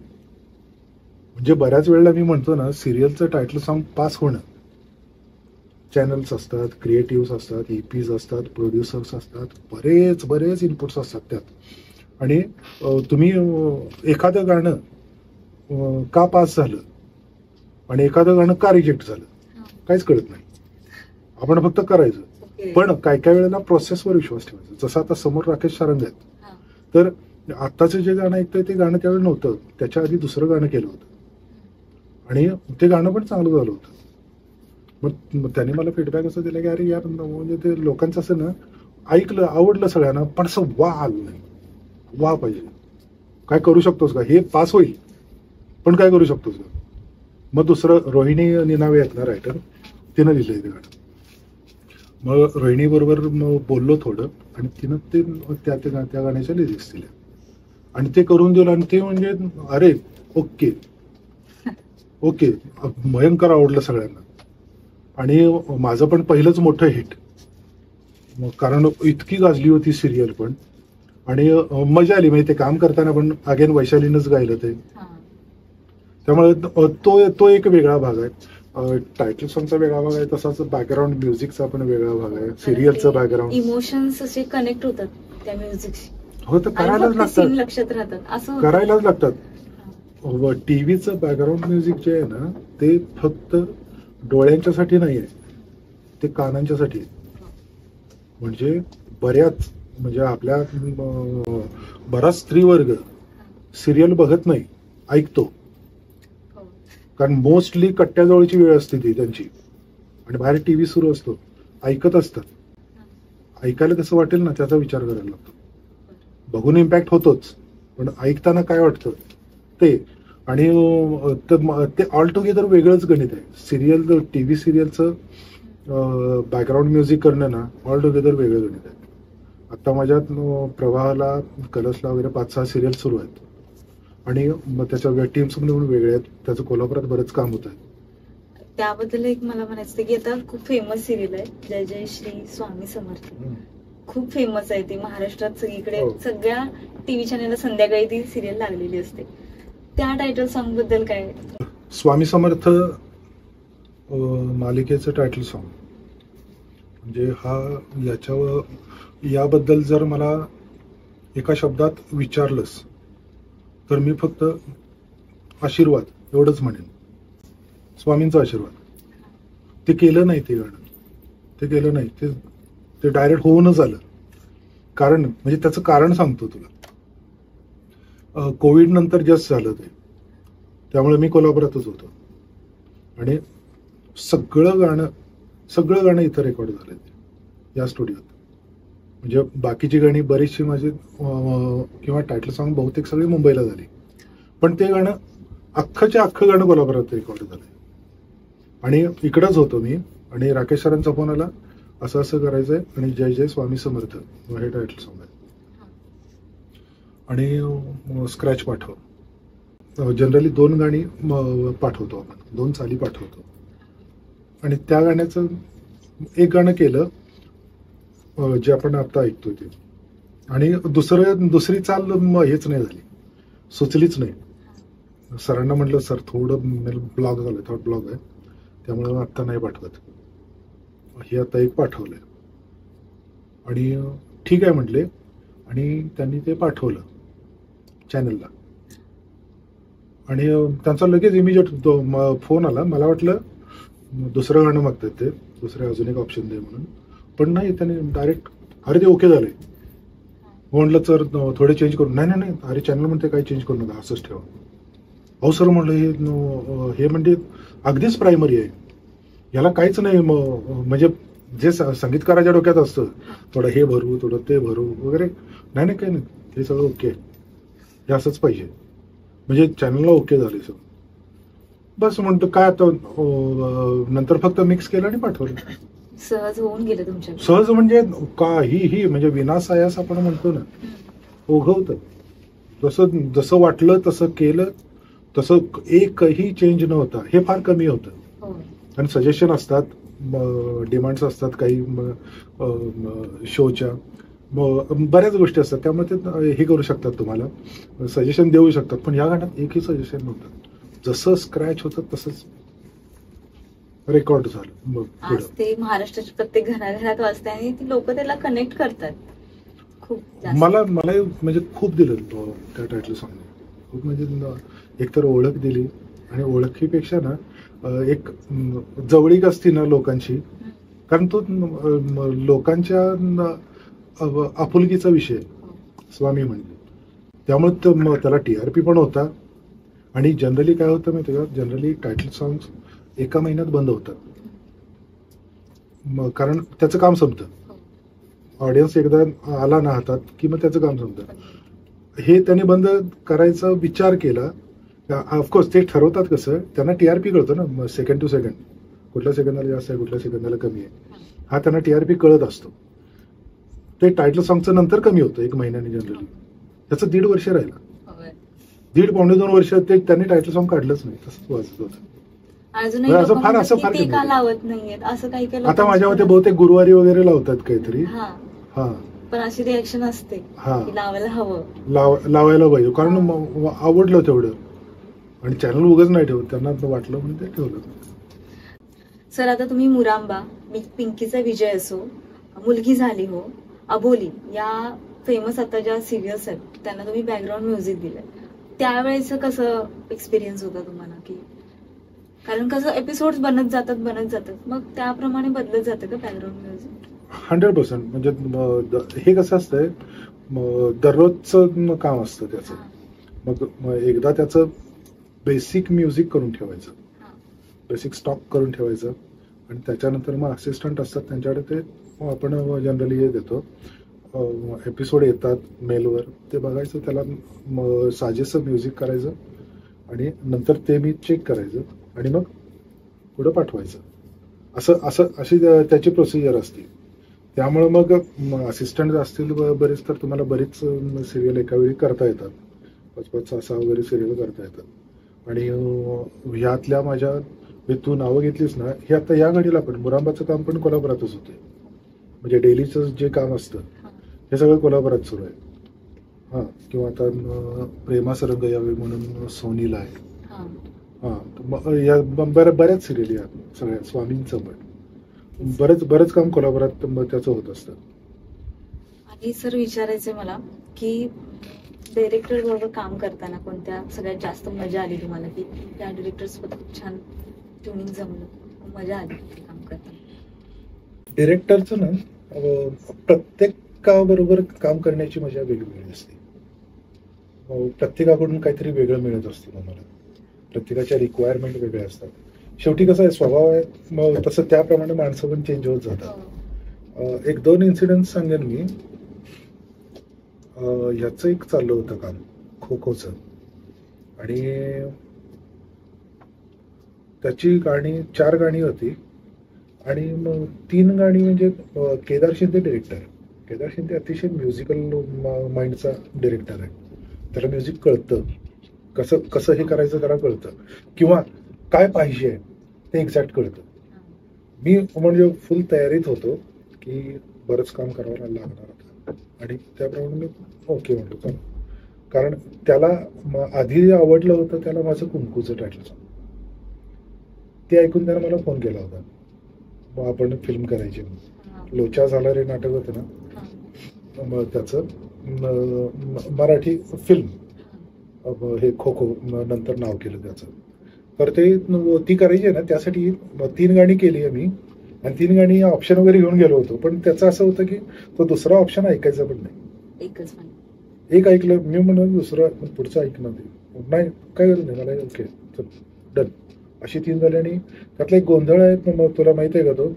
म्हणजे बऱ्याच वेळेला मी म्हणतो ना, सिरियलचं टायटल सॉन्ग पास होणं, चॅनल्स असतात, क्रिएटिव्ह असतात, EPs असतात, प्रोड्युसर्स असतात, बरेच इनपुट्स असतात त्यात. आणि तुम्ही एखादं गाणं का पास झालं आणि एखादं गाणं का रिजेक्ट झालं काहीच कळत नाही. आपण फक्त करायचं. पण काय वेळेला प्रोसेसवर विश्वास ठेवायचा. जसं आता समोर राकेश सारंग आहेत, तर आत्ताचं जे गाणं ऐकतंय ते गाणं त्यावेळी नव्हतं, त्याच्या आधी दुसरं गाणं केलं होतं आणि ते गाणं पण चांगलं झालं होतं. मग त्यांनी मला फीडबॅक असं दिला की अरे यार, म्हणजे ते लोकांचं असं ना, ऐकलं, आवडलं सगळ्यांना, पण असं आलं नाही. पाहिजे. काय करू शकतोस का, हे पास होईल पण काय करू शकतोस का. मग दुसरं, रोहिणी निनावे आहेत ना रायटर, तिनं लिहिलंय ते गाणं. मग रोहिणी बरोबर बोललो थोडं आणि तिनं ते त्या गाण्याच्या लिरिक्स दिल्या आणि ते करून दिलं. आणि ते म्हणजे अरे ओके, ओके, भयंकर आवडलं सगळ्यांना. आणि माझं पण पहिलंच मोठं हिट, कारण इतकी गाजली होती सिरियल पण. आणि मजा आली, म्हणजे ते काम करताना पण अगेन वैशालीनंच गायलं ते. त्यामुळे तो एक वेगळा भाग आहे. टायटल सॉंगचा वेगळा भाग आहे, तसाच बॅकग्राऊंड म्युझिकचा पण वेगळा भाग आहे. सिरियलचं बॅकग्राऊंड, इमोशन्स असे कनेक्ट होतात त्या म्युझिकशी. हो, तर करायलाच लागतात, लक्षात राहतात, असं करायलाच लागतात. टीव्हीचं बॅकग्राऊंड म्युझिक जे आहे ना, ते फक्त डोळ्यांच्यासाठी नाही आहे, ते कानांच्यासाठी आहे. म्हणजे म्हणजे आपल्या बराच स्त्रीवर्ग सिरियल बघत नाही, ऐकतो. कारण मोस्टली कट्ट्याजवळची वेळ असते ती त्यांची, आणि बाहेर टीव्ही सुरू असतो, ऐकत असतात. ऐकायला कसं वाटेल ना, त्याचा विचार करायला लागतो. बघून इम्पॅक्ट होतोच, पण ऐकताना काय वाटतं ते. आणि ते ऑल टुगेदर वेगळंच गणित आहे. सिरियल, टीव्ही सिरियलचं बॅकग्राऊंड म्युझिक करणं ना, ऑल टुगेदर वेगळं गणित आहे. आता माझ्या प्रवाहाला, कलर्सला वगैरे 5-6 सिरियल सुरू आहेत, आणि मग त्याच्या टीम्स म्हणून वेगळे आहेत. त्याचं कोल्हापुरात बरंच काम होत आहे. त्याबद्दल एक मला म्हणायचं की आता खूप फेमस सिरियल आहे जय जय श्री स्वामी समर्थ. खूप फेमस आहे ती, महाराष्ट्रात सगळीकडे सगळ्या टीव्ही चॅनलला संध्याकाळी ती सिरियल लागलेली असते. त्या टायटल सॉन्ग बद्दल काय? स्वामी समर्थ मालिकेचं टायटल सॉन्ग म्हणजे याबद्दल जर मला एका शब्दात विचारलंस तर मी फक्त आशीर्वाद एवढंच म्हणेन. स्वामींचा आशीर्वाद. ते केलं नाही, ते गाणं ते केलं नाही, ते डायरेक्ट होऊनच आलं. कारण म्हणजे त्याचं कारण सांगतो तुला. कोविड नंतर जस्ट झालं ते, त्यामुळे मी कोल्हापुरातच होतो, आणि सगळं गाणं इथं रेकॉर्ड झालं या स्टुडिओत. म्हणजे बाकीची गाणी बरीचशी माझी किंवा टायटल सॉन्ग बहुतेक सगळी मुंबईला झाली, पण ते गाणं अख्खंच्या अख्खं गाणं कोल्हापुरात रेकॉर्ड झालं. आणि इकडंच होतो मी, आणि राकेश सरांचा फोन आला, असं असं करायचंय, आणि जय जय स्वामी समर्थ हे टायटल सॉन्ग आहे, आणि स्क्रॅच पाठव. जनरली 2 गाणी पाठवतो आपण, 2 चाली पाठवतो, आणि त्या गाण्याचं एक गाणं केलं जे आपण आता ऐकतोय ते, आणि दुसरी चाल हेच नाही झाली, सुचलीच नाही. सरांना म्हटलं, सर थोडं ब्लॉग झालं, थोडं ब्लॉग आहे, त्यामुळे आत्ता नाही पाठवत. हे आता एक पाठवलंय, आणि ठीक आहे म्हटले, आणि त्यांनी ते पाठवलं चॅनलला. आणि त्यांचा लगेच इमिजिएट फोन आला. मला वाटलं दुसरं गाणं मागतात ते, दुसरं अजून एक ऑप्शन दे म्हणून, पण नाही, त्याने डायरेक्ट अरे ते ओके झाले. म्हटलं सर थोडे चेंज करून, नाही अरे चॅनल म्हणते काही चेंज करू नका, असंच ठेवा. अहो सर म्हटलं हे म्हणजे अगदीच प्रायमरी आहे, याला काहीच नाही. म्हणजे जे संगीतकाराच्या डोक्यात असतं, थोडं हे भरू, थोडं ते भरू वगैरे, नाही काही नाही, हे सगळं ओके आहे, हे असंच पाहिजे. म्हणजे चॅनलला ओके झाले सगळं. बस म्हणतो काय आता, नंतर फक्त मिक्स केलं आणि पाठवलं. सहज होऊन गेलं तुमच्या? सहज म्हणजे काहीही, म्हणजे विनासायास आपण म्हणतो ना, ओघवतं. जसं वाटलं तसं केलं, तसं एकही चेंज न होता. हे फार कमी होतं. आणि सजेशन असतात, डिमांड्स असतात काही शोच्या, बऱ्याच गोष्टी असतात, त्यामुळे ते हे करू शकतात, तुम्हाला सजेशन देऊ शकतात. पण या गाण्यात एकही सजेशन नव्हतं. जसं स्क्रॅच होतं तसंच रेकॉर्ड झालं. आज ते महाराष्ट्राच्या प्रत्येक घराघरात वाजते, आणि ती लोक त्याला कनेक्ट करतात. खूप मला म्हणजे खूप दिलं त्या टायटल सॉंगने. खूप म्हणजे एकतर ओळख दिली, आणि ओळखीपेक्षा ना एक जवळीक असती ना लोकांची, कारण तो लोकांच्या आपुलकीचा विषय स्वामी म्हणजे. त्यामुळे त्याला TRP पण होता. आणि जनरली काय होतं माहिती का, जनरली टायटल सॉंग्स एका महिन्यात बंद होतात, कारण त्याचं काम संपतं. ऑडियन्स एकदा आला ना हातात की मग त्याचं काम संपतं. हे त्यांनी बंद करायचा विचार केला. ऑफकोर्स ते ठरवतात कसं, त्यांना TRP कळतं ना, सेकंड टू सेकंड, कुठल्या सेकंदाला जास्त आहे, कुठल्या सेकंदाला कमी आहे, हा त्यांना TRP कळत असतो. ते टायटल सॉंगचं नंतर कमी होतं 1 महिन्याने जनरली. त्याचं 1.5 वर्ष राहिलं. 1.5-2 वर्ष ते त्यांनी टायटल सॉन्ग काढलंच नाही, तसंच वाजत होतं. अजूनही असं लोकं फार म्हणतात असं की फार ते का लावत नाहीयेत असं काही काही आता लोकांचं माझ्या मते पण बहुतेक गुरुवारी वगैरे लावतात काहीतरी. असतं. हा हा पण अशी रिएक्शन असते हा की लावायला हवं. लावायला पाहिजे, कारण हा. आवडलं तेवढं, आणि चॅनल उगाच नाही ठेवत, त्यांना वाटलं म्हणून ते ठेवलं. सर आता तुम्ही मुरांबा, पिंकीचा विजय असो, मुलगी झाली हो, अबोली या फेमस आता ज्या सिरियल्स आहेत त्यांना तुम्ही बॅकग्राऊंड म्युझिक दिलंय, त्यावेळेस कसं एक्सपिरियन्स होता तुम्हाला? की कारण कसं एपिसोड बनत जातात मग त्याप्रमाणे बदलत जातं का बॅकग्राऊंड म्युझिक? 100%. म्हणजे हे कसं असतंय, दररोजचं काम असतं त्याचं. मग एकदा त्याचं बेसिक म्युझिक करून ठेवायचं, बेसिक स्टॉक करून ठेवायचं, आणि त्याच्यानंतर मग असिस्टंट असतात त्यांच्याकडे ते आपण जनरली हे देतो. एपिसोड येतात मेलवर, ते बघायचं, त्याला साजेसं म्युझिक करायचं, आणि नंतर ते मी चेक करायचं, आणि मग पुढं पाठवायचं. अशी त्याची प्रोसिजर असते. त्यामुळं मग असिस्टंट असतील बरेच, तर तुम्हाला बरीच सिरियल एका वेळी करता येतात, 5-5-6 वगैरे सिरियल करता येतात. आणि ह्यातल्या माझ्या, तू नावं घेतलीस ना, हे आता या घडीला पण मुरांबाचं काम पण कोल्हापुरातच होते. म्हणजे डेलीचं जे काम असतं हे सगळं कोल्हापुरात सुरू आहे. हां, किंवा आता प्रेमा सरंग यावे म्हणून सोनीला आहे. हां, या बऱ्याच सिरियल या सगळ्या, स्वामींचं पण बरंच काम कोल्हापुरात त्याचं होत असतं. आणि सर विचारायचंय मला की डायरेक्टर बरोबर काम करताना कोणत्या सगळ्यात जास्त मजा आली तुम्हाला, की त्या डिरेक्टर सोबत खूप छान ट्युनिंग जमलं, मजा आली काम करताना? डिरेक्टरचं ना, प्रत्येकाबरोबर काम करण्याची मजा वेगवेगळी असते. प्रत्येकाकडून काहीतरी वेगळं मिळत असतं तुम्हाला, प्रत्येकाच्या रिक्वायरमेंट वेगळ्या असतात. शेवटी कसं आहे, स्वभाव आहे, मग तसं त्याप्रमाणे माणसं पण चेंज होत जातात. 1-2 इन्सिडेंट सांगेन मी. ह्याचं एक चाललं होतं काम, खो-खोचं, आणि त्याची गाणी 4 गाणी होती, आणि मग 3 गाणी म्हणजे केदार शिंदे डिरेक्टर. केदार शिंदे अतिशय म्युझिकल माइंडचा डिरेक्टर आहे. त्याला म्युझिक कळतं, कसं हे करायचं त्याला कळतं, किंवा काय पाहिजे ते एक्झॅक्ट कळतं. मी म्हणजे फुल तयारीत होतो की बरंच काम करावं लागणार होतं, आणि त्याप्रमाणे मी ओके म्हणतो चला. कारण त्याला आधी आवडलं होतं त्याला माझं कुंकूचं टायटल सॉन्ग, ते ऐकून त्यानं मला फोन केला होता, मग आपण फिल्म करायची. लोचा झाला रे नाटक होतं ना, मग त्याचं मराठी फिल्म, हे खो-खो नंतर नाव केलं त्याचं. तर ती करायची आहे ना, त्यासाठी 3 गाणी केली आहे मी, आणि 3 गाणी ऑप्शन वगैरे घेऊन गेलो होतो. पण त्याचं असं होतं की तो दुसरा ऑप्शन ऐकायचा पण नाही, एक ऐकलं मी म्हणून दुसरं पुढचं ऐकणार नाही, काय गरज नाही मला, ओके चल डन, अशी 3 झाली. आणि त्यातला एक गोंधळ आहे, मग तुला माहिती आहे का तो,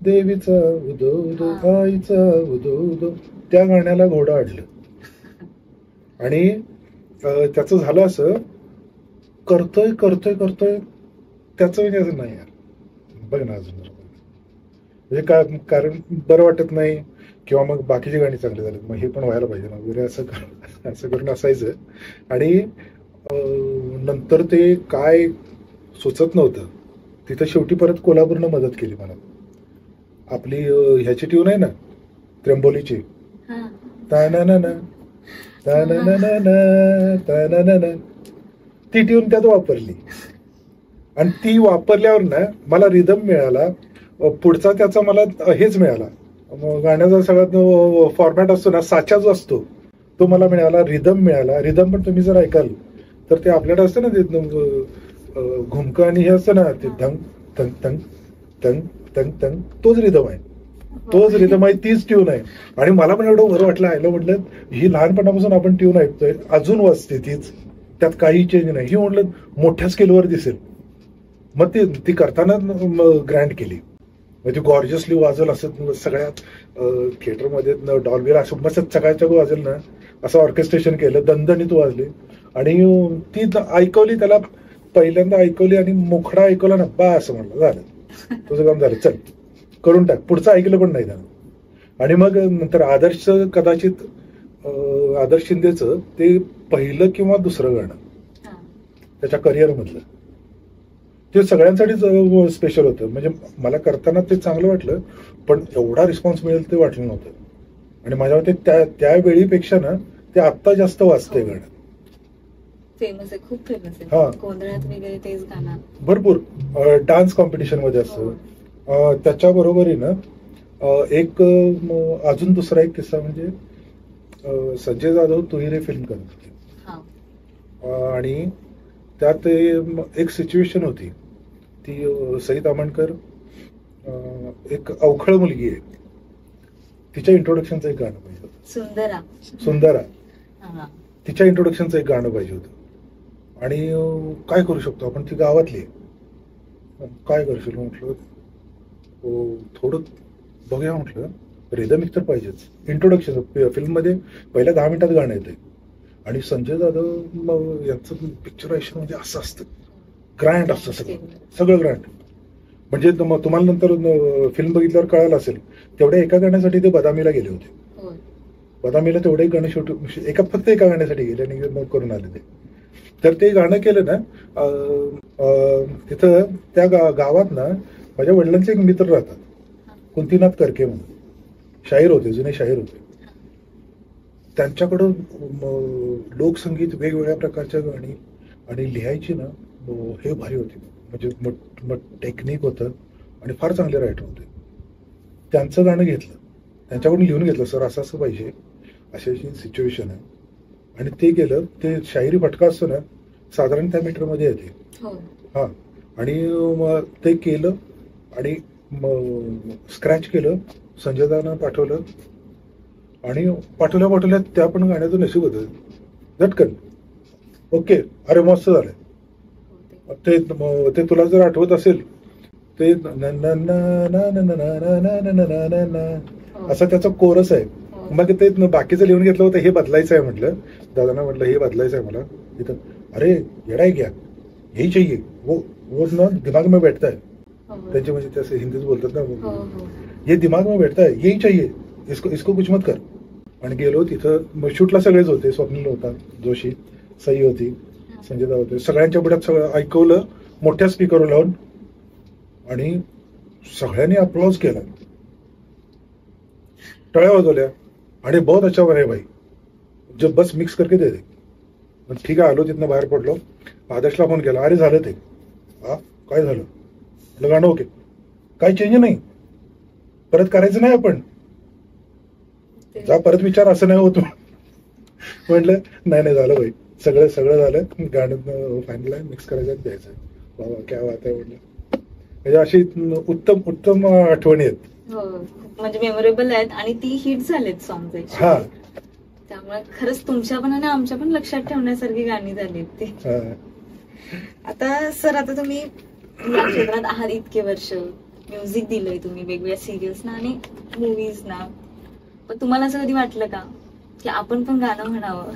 देवीचा उदो उदो आईचा उदो उदो, त्या गाण्याला घोडं अडलं. आणि त्याचं झालं असं, करतोय त्याचं म्हणजे असं नाही यार, बघ ना अजून म्हणजे काय, कारण बरं वाटत नाही, किंवा मग बाकीची गाणी चांगली झाली, मग हे पण व्हायला पाहिजे ना वगैरे, असं करून असायचं. आणि नंतर ते काय सुचत नव्हतं, तिथं शेवटी परत कोल्हापूरनं मदत केली मला. आपली ह्याची ट्यून आहे ना, त्र्यंबोलीची, तानाना ती ट्यून त्यात वापरली, आणि ती वापरल्यावर ना मला रिदम मिळाला. पुढचा त्याचा मला हेच मिळाला, गाण्याचा सगळ्यात फॉर्मॅट असतो ना, साचा जो असतो तो मला मिळाला, रिदम मिळाला. रिदम पण तुम्ही जर ऐकाल तर ते आपल्याकडे असतं ना, ते घुमकं आणि हे असतं ना, ते धंग तंग तंग तंग तंग तंग, तोच रिदम आहे, तीच ट्यून आहे. आणि मला पण एवढं बरं वाटलं, आयलं म्हटलं ही लहानपणापासून आपण ट्यून ऐकतोय, अजून वाजते तीच, त्यात काही चेंज नाही. ही म्हटलं मोठ्या स्केलवर दिसेल, मग ती करताना ग्रँड केली, म्हणजे गॉर्जियसली वाजल असं, सगळ्या थिएटरमध्ये डॉल्बीला असं मस्त चकाचक वाजेल ना, असं ऑर्केस्ट्रेशन केलं, दणदणीत वाजले. आणि ती ऐकवली, त्याला पहिल्यांदा ऐकवली आणि मुखडा ऐकवला ना, बा असं म्हणलं झालं, तुझं काम झालं, चल करून टाक. पुढचं ऐकलं पण नाही त्यानं. आणि मग नंतर आदर्श कदाचित आदर्श शिंदेचं ते पहिलं किंवा दुसरं गाणं त्याच्या करिअर मधलं, ते सगळ्यांसाठीच स्पेशल होतं. म्हणजे मला करताना ते चांगलं वाटलं, पण एवढा रिस्पॉन्स मिळेल ते वाटलं नव्हतं. आणि माझ्या मते त्यावेळीपेक्षा ना ते आत्ता जास्त वाजतंय गाणं. फेमस आहे, खूप फेमस आहे. हा, गोंधळात वगैरे तेच गाणं भरपूर डान्स कॉम्पिटिशन मध्ये असतं. त्याच्या बरोबरीनं एक अजून दुसरा एक किस्सा म्हणजे संजय जाधव तुहिरे फिल्म करत होते आणि त्यात एक सिच्युएशन होती ती सई तामणकर एक अवखळ मुलगी आहे, तिच्या इंट्रोडक्शनचं एक गाणं पाहिजे होतं. सुंदरा तिच्या इंट्रोडक्शनचं एक गाणं पाहिजे होतं. आणि काय करू शकतो आपण, ती गावातली काय करशील म्हटलं, थोडं बघूया म्हटलं, रिदमिक तर पाहिजेच. इंट्रोडक्शन फिल्म मध्ये पहिल्या 10 मिनिटात गाणं येतंय आणि संजय जाधव यांचं पिक्चरायझेशन म्हणजे असं असतं, ग्रँड असतं, सगळं ग्रँड. म्हणजे तुम्हाला नंतर फिल्म बघितल्यावर कळालं असेल, तेवढ्या एका गाण्यासाठी ते बदामीला गेले होते. बदामीला तेवढे गाणं फक्त एका गाण्यासाठी गेले आणि मग करून आले ते. तर ते गाणं केलं ना, तिथं त्या गावात ना माझ्या वडिलांचे एक मित्र राहतात, कुंतीनाथ करके म्हणून, शाहीर होते, जुने शाहीर होते. त्यांच्याकडं लोकसंगीत वेगवेगळ्या प्रकारच्या गाणी आणि लिहायची ना हे भारी होती. म्हणजे टेक्निक होतं आणि फार चांगले रायटर होते. त्यांचं गाणं घेतलं, त्यांच्याकडून लिहून घेतलं, सर असं असं पाहिजे, अशी अशी सिच्युएशन आहे, आणि ते केलं. ते शाहिरी फटका असतो ना, साधारण त्या मीटरमध्ये येते. हा, आणि ते केलं आणि स्क्रॅच केलं, संजय दादांना पाठवलं आणि पाठवल्या त्या पण गाण्याचं नशीब होतं झटकन. ओके, अरे मस्त झालंय ते तुला जर आठवत असेल ते असं त्याचं कोरस आहे. मग ते बाकीचं लिहून घेतलं होतं, हे बदलायचं आहे म्हटलं, दादांना म्हटलं हे बदलायचं आहे मला. इथं अरे येडा है क्या, यही चाहिए, वो ना दिमाग में बैठता है. त्यांचे म्हणजे ते असं हिंदीच बोलतात ना, ये दिमाग में बैठता है, यही चाहिए, इसको कुछ मत कर. आणि गेलो तिथं. शूटला सगळेच होते, स्वप्नील होता जोशी, सई होती, संजय दादा होते. सगळ्यांच्या पुढ्यात सगळं ऐकवलं मोठ्या स्पीकरवर लावून आणि सगळ्यांनी अप्लॉज केला, टाळ्या वाजवल्या आणि बहुत अच्छा बना है भाई, जब बस मिक्स करके दे दे. ठीक आहे, आलो तिथनं बाहेर पडलो. आदर्शला फोन केला, अरे झालं ते. काय झालं, गाणं ओके, काही चेंज नाही, परत करायचं नाही आपण, जा परत विचार, असं नाही होत. म्हटलं नाही झालं भाई, सगळं झालं, गाणं फायनल आहे, मिक्स करायचं द्यायचं. बाबा काय वाट आहे म्हटलं. म्हणजे अशी उत्तम आठवणी आहेत, म्हणजे मेमोरेबल आहेत आणि ती हिट झालेत सॉंग. हा, त्यामुळे खरंच तुमच्या पण आणि आमच्या पण लक्षात ठेवण्यासारखी गाणी झालीत ती. आता सर, आता तुम्ही या क्षेत्रात आहात इतके वर्ष, म्युझिक दिलंय तुम्ही वेगवेगळ्या सिरियल्स ना आणि मूवीज ना, पण तुम्हाला असं कधी वाटलं का की आपण पण गाणं म्हणावं?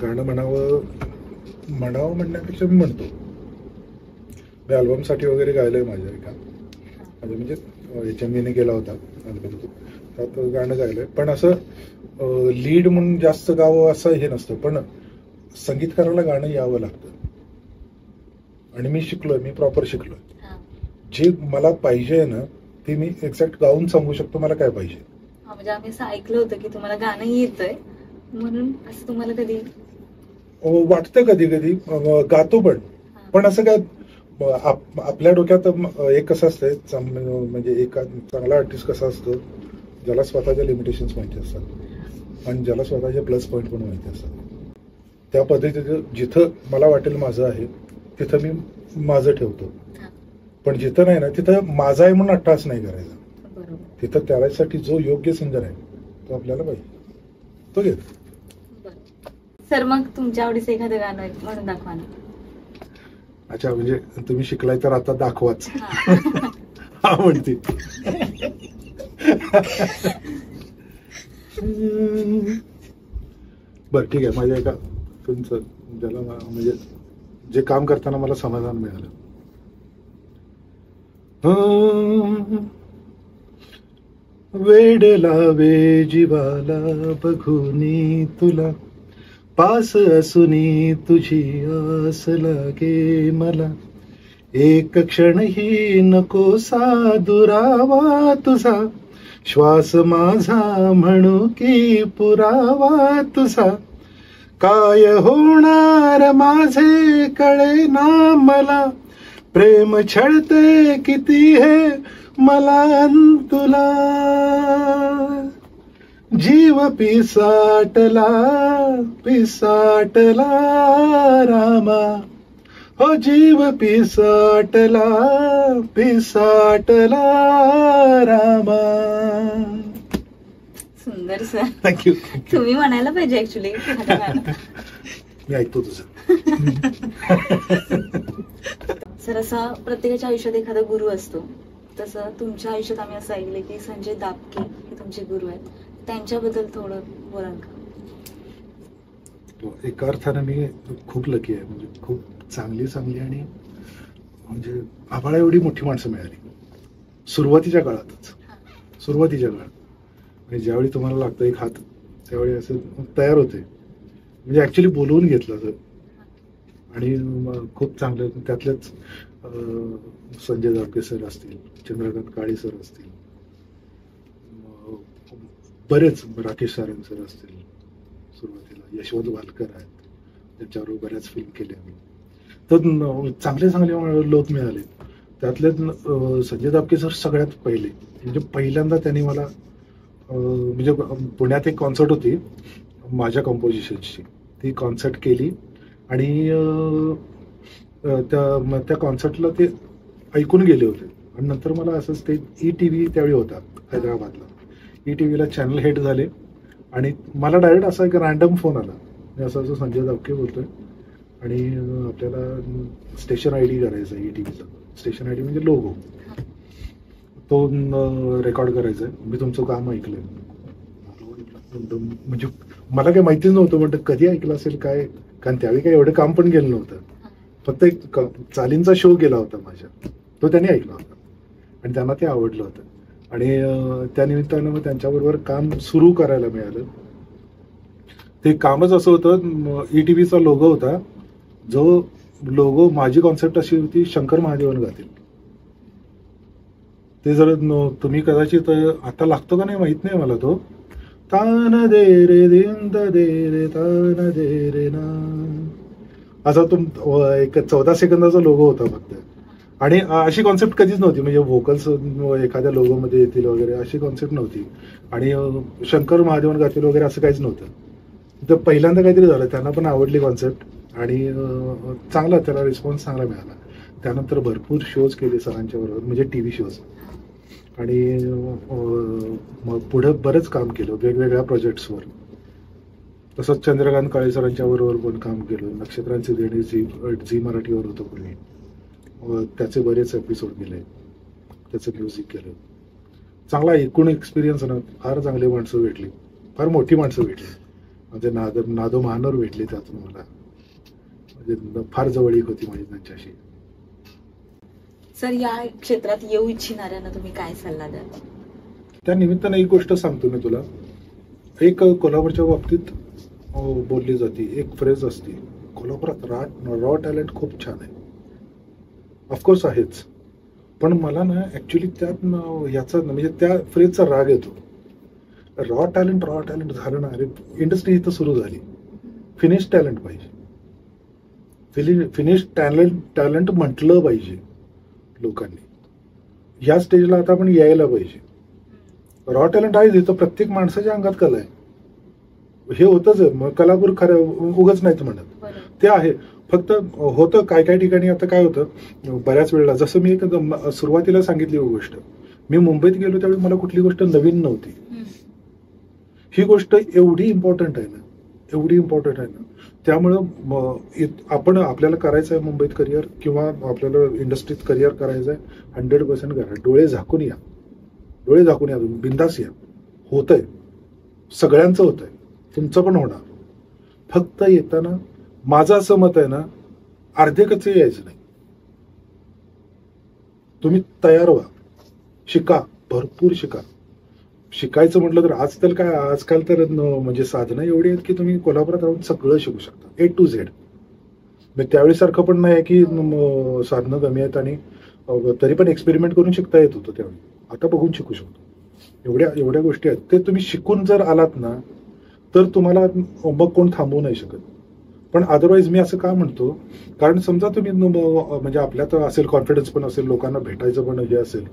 गाणं म्हणावं म्हणण्यापेक्षा मी म्हणतो. मी अल्बमसाठी वगैरे गायलंय माझ्या म्हणजे HMVने केला होता अल्बम, त्यात गाणं गायलंय. पण असं लीड म्हणून जास्त गावं असं हे नसतं, पण संगीतकाराला गाणं यावं लागतं. आणि मी शिकलोय, मी प्रॉपर शिकलोय. जे मला पाहिजे ना ते मी एक्झॅक्ट गाऊन सांगू शकतो मला काय पाहिजे. म्हणजे आम्ही असं ऐकलं होतं की तुम्हाला गाणं येतंय म्हणून, असं तुम्हाला कधी वाटतं? कधी गातो पण असं काय आपल्या डोक्यात एक कसं असतंय, म्हणजे एका चांगला आर्टिस्ट कसा असतो, ज्याला स्वतःच्या लिमिटेशन्स माहिती असतात आणि ज्याला स्वतःचे प्लस पॉईंट पण माहिती असतात. त्या पद्धतीचं जिथं मला वाटेल माझं आहे तिथं मी माझं ठेवतो, पण जिथं नाही ना तिथं माझा आहे म्हणून अट्टास नाही करायचा. तिथं त्यासाठी जो योग्य सिंगर आहे तो आपल्याला पाहिजे, तो घेतो. सर, मग तुमच्या आवडीचं एखादं गाणं म्हणून दाखवा ना. अच्छा, म्हणजे तुम्ही शिकलाय तर आता दाखवाच. हा म्हणते. बर ठीक आहे. माझ्या एका तुमचं ज्याला म्हणजे जे काम करताना मला समाधान मिळालं, वेड लावे जीवाला बघुनी तुला, पास असुनी तुझी आस लागे मला, एक क्षणही नकोसा दुरावा तुझा, श्वास माझा म्हणू की पुरावा तुझा, काय होणार माझे कळेना मला, प्रेम छळते किती हे मला अन तुला, जीव पिसाटला पिसाटला रामा, हो जीव पिसाटला पिसाटला रामा. सुंदर सर. थँक्यू. तुम्ही म्हणायला पाहिजे ऍक्च्युली. मी ऐकतो तुझं. सर, असा प्रत्येकाच्या आयुष्यात एखादा गुरु असतो, तसं तुमच्या आयुष्यात आम्ही असं ऐकलं की संजय दाबके हे तुमचे गुरु आहेत. त्यांच्याबद्दल थोडं बोलाल का? एका अर्थानं मी खूप लकी आहे. म्हणजे खूप चांगली आणि म्हणजे आभाळा एवढी मोठी माणसं मिळाली सुरुवातीच्या काळातच. आणि ज्यावेळी तुम्हाला लागतं एक हात, त्यावेळी असं तयार होते. म्हणजे ऍक्च्युली बोलवून घेतलं तर. आणि खूप चांगलं, त्यातलेच संजय दाबके सर असतील, चंद्रकांत काळे सर असतील, बरेच राकेश सारंग सर असतील, सुरुवातीला यशवंत वालकर आहेत, त्यांच्याबरोबर बऱ्याच फिल्म केल्या आम्ही. तर चांगले लोक मिळाले. त्यातले संजय दाबके सर सगळ्यात पहिले. म्हणजे पहिल्यांदा त्यांनी मला म्हणजे पुण्यात एक कॉन्सर्ट होती माझ्या कंपोजिशनची, ती कॉन्सर्ट केली आणि त्या कॉन्सर्टला ते ऐकून गेले होते. आणि नंतर मला असंच ते ETV त्यावेळी होता हैदराबादला, ETVला चॅनल हेड झाले आणि मला डायरेक्ट असा एक रॅन्डम फोन आला, असं संजय दाबके बोलतोय आणि आपल्याला स्टेशन ID करायचा आहे, ETVचा स्टेशन ID म्हणजे लोगो, तो रेकॉर्ड करायचा आहे, मी तुमचं काम ऐकलंय. म्हणजे मला काही माहितीच नव्हतं, म्हणतं कधी ऐकलं असेल काय, कारण त्यावेळी काही एवढं काम पण केलं नव्हतं, फक्त एक चालींचा शो गेला होता माझ्या, तो त्यांनी ऐकला होता आणि त्यांना ते आवडलं होतं. आणि त्या निमित्तानं मग त्यांच्याबरोबर काम सुरू करायला मिळालं. ते कामच असं होतं, ETVचा लोगो होता, जो लोगो माझी कॉन्सेप्ट अशी होती, शंकर महादेवन गातील. ते जर तुम्ही कदाचित आता लागतो का नाही माहित नाही मला, तो तान दे रे दिन दे रे तान दे रे ना, असा तो एक 14 सेकंदाचा लोगो होता फक्त. आणि अशी कॉन्सेप्ट कधीच नव्हती, म्हणजे व्होकल्स एखाद्या लोगोमध्ये येतील वगैरे अशी कॉन्सेप्ट नव्हती. आणि शंकर महादेवन गातील वगैरे असं काहीच नव्हतं. तर पहिल्यांदा काहीतरी झालं, त्यांना पण आवडली कॉन्सेप्ट आणि चांगला त्याला रिस्पॉन्स चांगला मिळाला. त्यानंतर भरपूर शोज केले सरांच्या बरोबर, म्हणजे TV शोज. आणि मग पुढे बरेच काम केलं वेगवेगळ्या प्रोजेक्ट्सवर. तसंच चंद्रकांत काळे सरांच्या बरोबर पण काम केलं. नक्षत्रांचे देणे झी मराठीवर होतं पूर्वी, त्याचे बरेच एपिसोड केले, त्याचं म्युझिक केलं. चांगला एकूण एक्सपिरियन्स ना. फार चांगली माणसं भेटली, फार मोठी माणसं भेटली. म्हणजे नादो महानोर भेटले त्यातून मला, म्हणजे फार जवळीक होती माझी त्यांच्याशी. सर, या क्षेत्रात येऊ इच्छिणाऱ्यांना तुम्ही काय सल्ला द्याल? त्या निमित्तानं एक गोष्ट सांगतो मी तुला. एक कोल्हापूरच्या बाबतीत बोलली जाते, एक फ्रेज असते, कोल्हापुरात रॉ टॅलेंट खूप छान आहे. ऑफकोर्स आहेच, पण मला ना ऍक्च्युली त्यात याचा म्हणजे त्या फ्रेजचा राग येतो. रॉ टॅलेंट झालं ना, अरे इंडस्ट्री इथं सुरू झाली. फिनिश टॅलेंट पाहिजे, फिनिश टॅलेंट म्हटलं पाहिजे लोकांनी. या स्टेजला आता आपण यायला पाहिजे. रॉ टॅलेंट आहे तिथं, प्रत्येक माणसाच्या अंगात कला आहे, हे होतच आहे. मग कलापूर खरं उगाच नाहीत म्हणत, ते आहे. फक्त होतं काय काय ठिकाणी. आता काय होतं बऱ्याच वेळेला, जसं मी सुरुवातीला सांगितली गोष्ट, मी मुंबईत गेलो त्यावेळी मला कुठली गोष्ट नवीन नव्हती. ही गोष्ट एवढी इम्पॉर्टंट आहे ना, त्यामुळं आपल्याला करायचं आहे मुंबईत करिअर किंवा आपल्याला इंडस्ट्रीत करिअर करायचं आहे, 100% करा. डोळे झाकून या, बिंदास या. होतंय, सगळ्यांचं होतंय, तुमचं पण होणार. फक्त येताना माझं असं मत आहे ना, अर्धे कच्चे यायचं नाही. तुम्ही तयार व्हा, शिका, भरपूर शिका. शिकायचं म्हटलं तर आजकाल तर म्हणजे साधनं एवढी आहेत की तुम्ही कोल्हापुरात राहून सगळं शिकू शकता, A to Z. त्यावेळी सारखं पण नाही की साधनं कमी आहेत आणि तरी पण एक्सपेरिमेंट करून शिकता येत होतं त्यावेळी. आता बघून शिकू शकतो. एवढ्या गोष्टी आहेत. ते तुम्ही शिकून जर आलात ना तर तुम्हाला मग कोण थांबवू नाही शकत. पण अदरवाईज मी असं का म्हणतो, कारण समजा तुम्ही म्हणजे आपल्यात असेल कॉन्फिडन्स पण असेल, लोकांना भेटायचं पण हे असेल,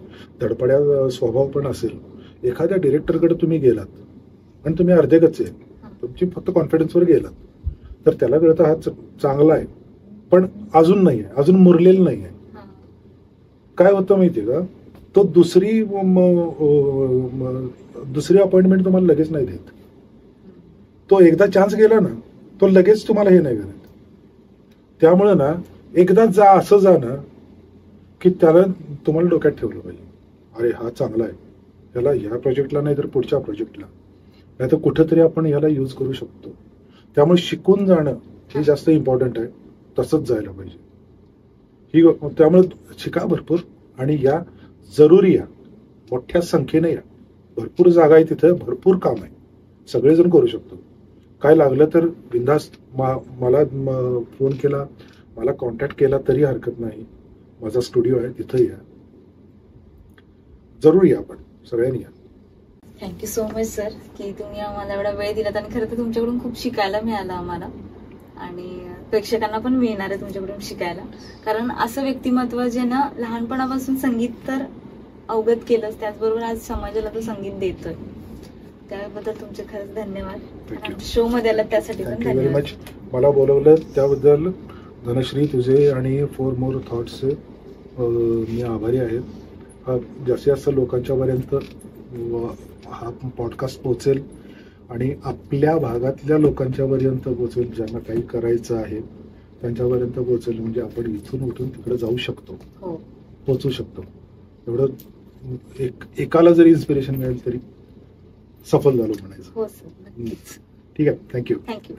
धडपड्या स्वभाव पण असेल, एखाद्या डिरेक्टरकडे तुम्ही गेलात आणि तुम्ही अर्धे कच्चे तुमची फक्त कॉन्फिडन्सवर गेलात तर त्याला कळतं हा चांगला आहे पण अजून नाही आहे, अजून मुरलेलं नाही आहे. काय होतं माहितीये का, तो दुसरी अपॉइंटमेंट तुम्हाला लगेच नाही देत. तो एकदा चान्स गेला ना तो लगेच तुम्हाला हे नाही करत. त्यामुळे ना एकदा असं जा ना की त्याला तुम्हाला डोक्यात ठेवलं पाहिजे, अरे हा चांगला आहे, याला ह्या प्रोजेक्टला नाही तर पुढच्या प्रोजेक्टला नाही तर कुठेतरी आपण याला यूज करू शकतो. त्यामुळे शिकून जाणं हे जास्त इम्पॉर्टंट आहे, तसंच जायला पाहिजे. त्यामुळे शिका भरपूर आणि या जरुरी या, मोठ्या संख्येने या. भरपूर जागा आहे तिथं, भरपूर काम आहे, सगळेजण करू शकतो. काय लागलं तर बिनधास्त मला फोन केला, मला कॉन्टॅक्ट केला तरी हरकत नाही. माझा स्टुडिओ आहे, तिथं या, जरूर या, आपण सगळ्यांनी या. थँक्यू सो मच सर की तुम्ही आम्हाला एवढा वेळ दिलात आणि खरं तर तुमच्याकडून खूप शिकायला मिळालं आम्हाला आणि प्रेक्षकांना पण मिळणार आहे तुमच्याकडून शिकायला. कारण असं व्यक्तिमत्व जे ना लहानपणापासून संगीत तर अवगत केलंच, त्याचबरोबर आज समाजाला तो संगीत देतोय. त्याबद्दल तुमचे खरंच धन्यवाद. शो मध्ये आलात त्यासाठी पण धन्यवाद. मला बोलवलं त्याबद्दल धनश्री तुझे आणि फोर मोर थॉट्स मी आभारी आहे. जास्तीत जास्त लोकांच्या पर्यंत हा पॉडकास्ट पोहोचेल आणि आपल्या भागातल्या लोकांच्या पर्यंत पोहोचेल, ज्यांना काही करायचं आहे त्यांच्यापर्यंत पोहोचेल. म्हणजे आपण इथून उठून तिकडे जाऊ शकतो, पोहोचू शकतो. एवढं एकाला जरी इन्स्पिरेशन मिळेल तरी सफल झालो म्हणायचं. हो सर, नक्कीच. ठीक आहे, थँक्यू. थँक्यू.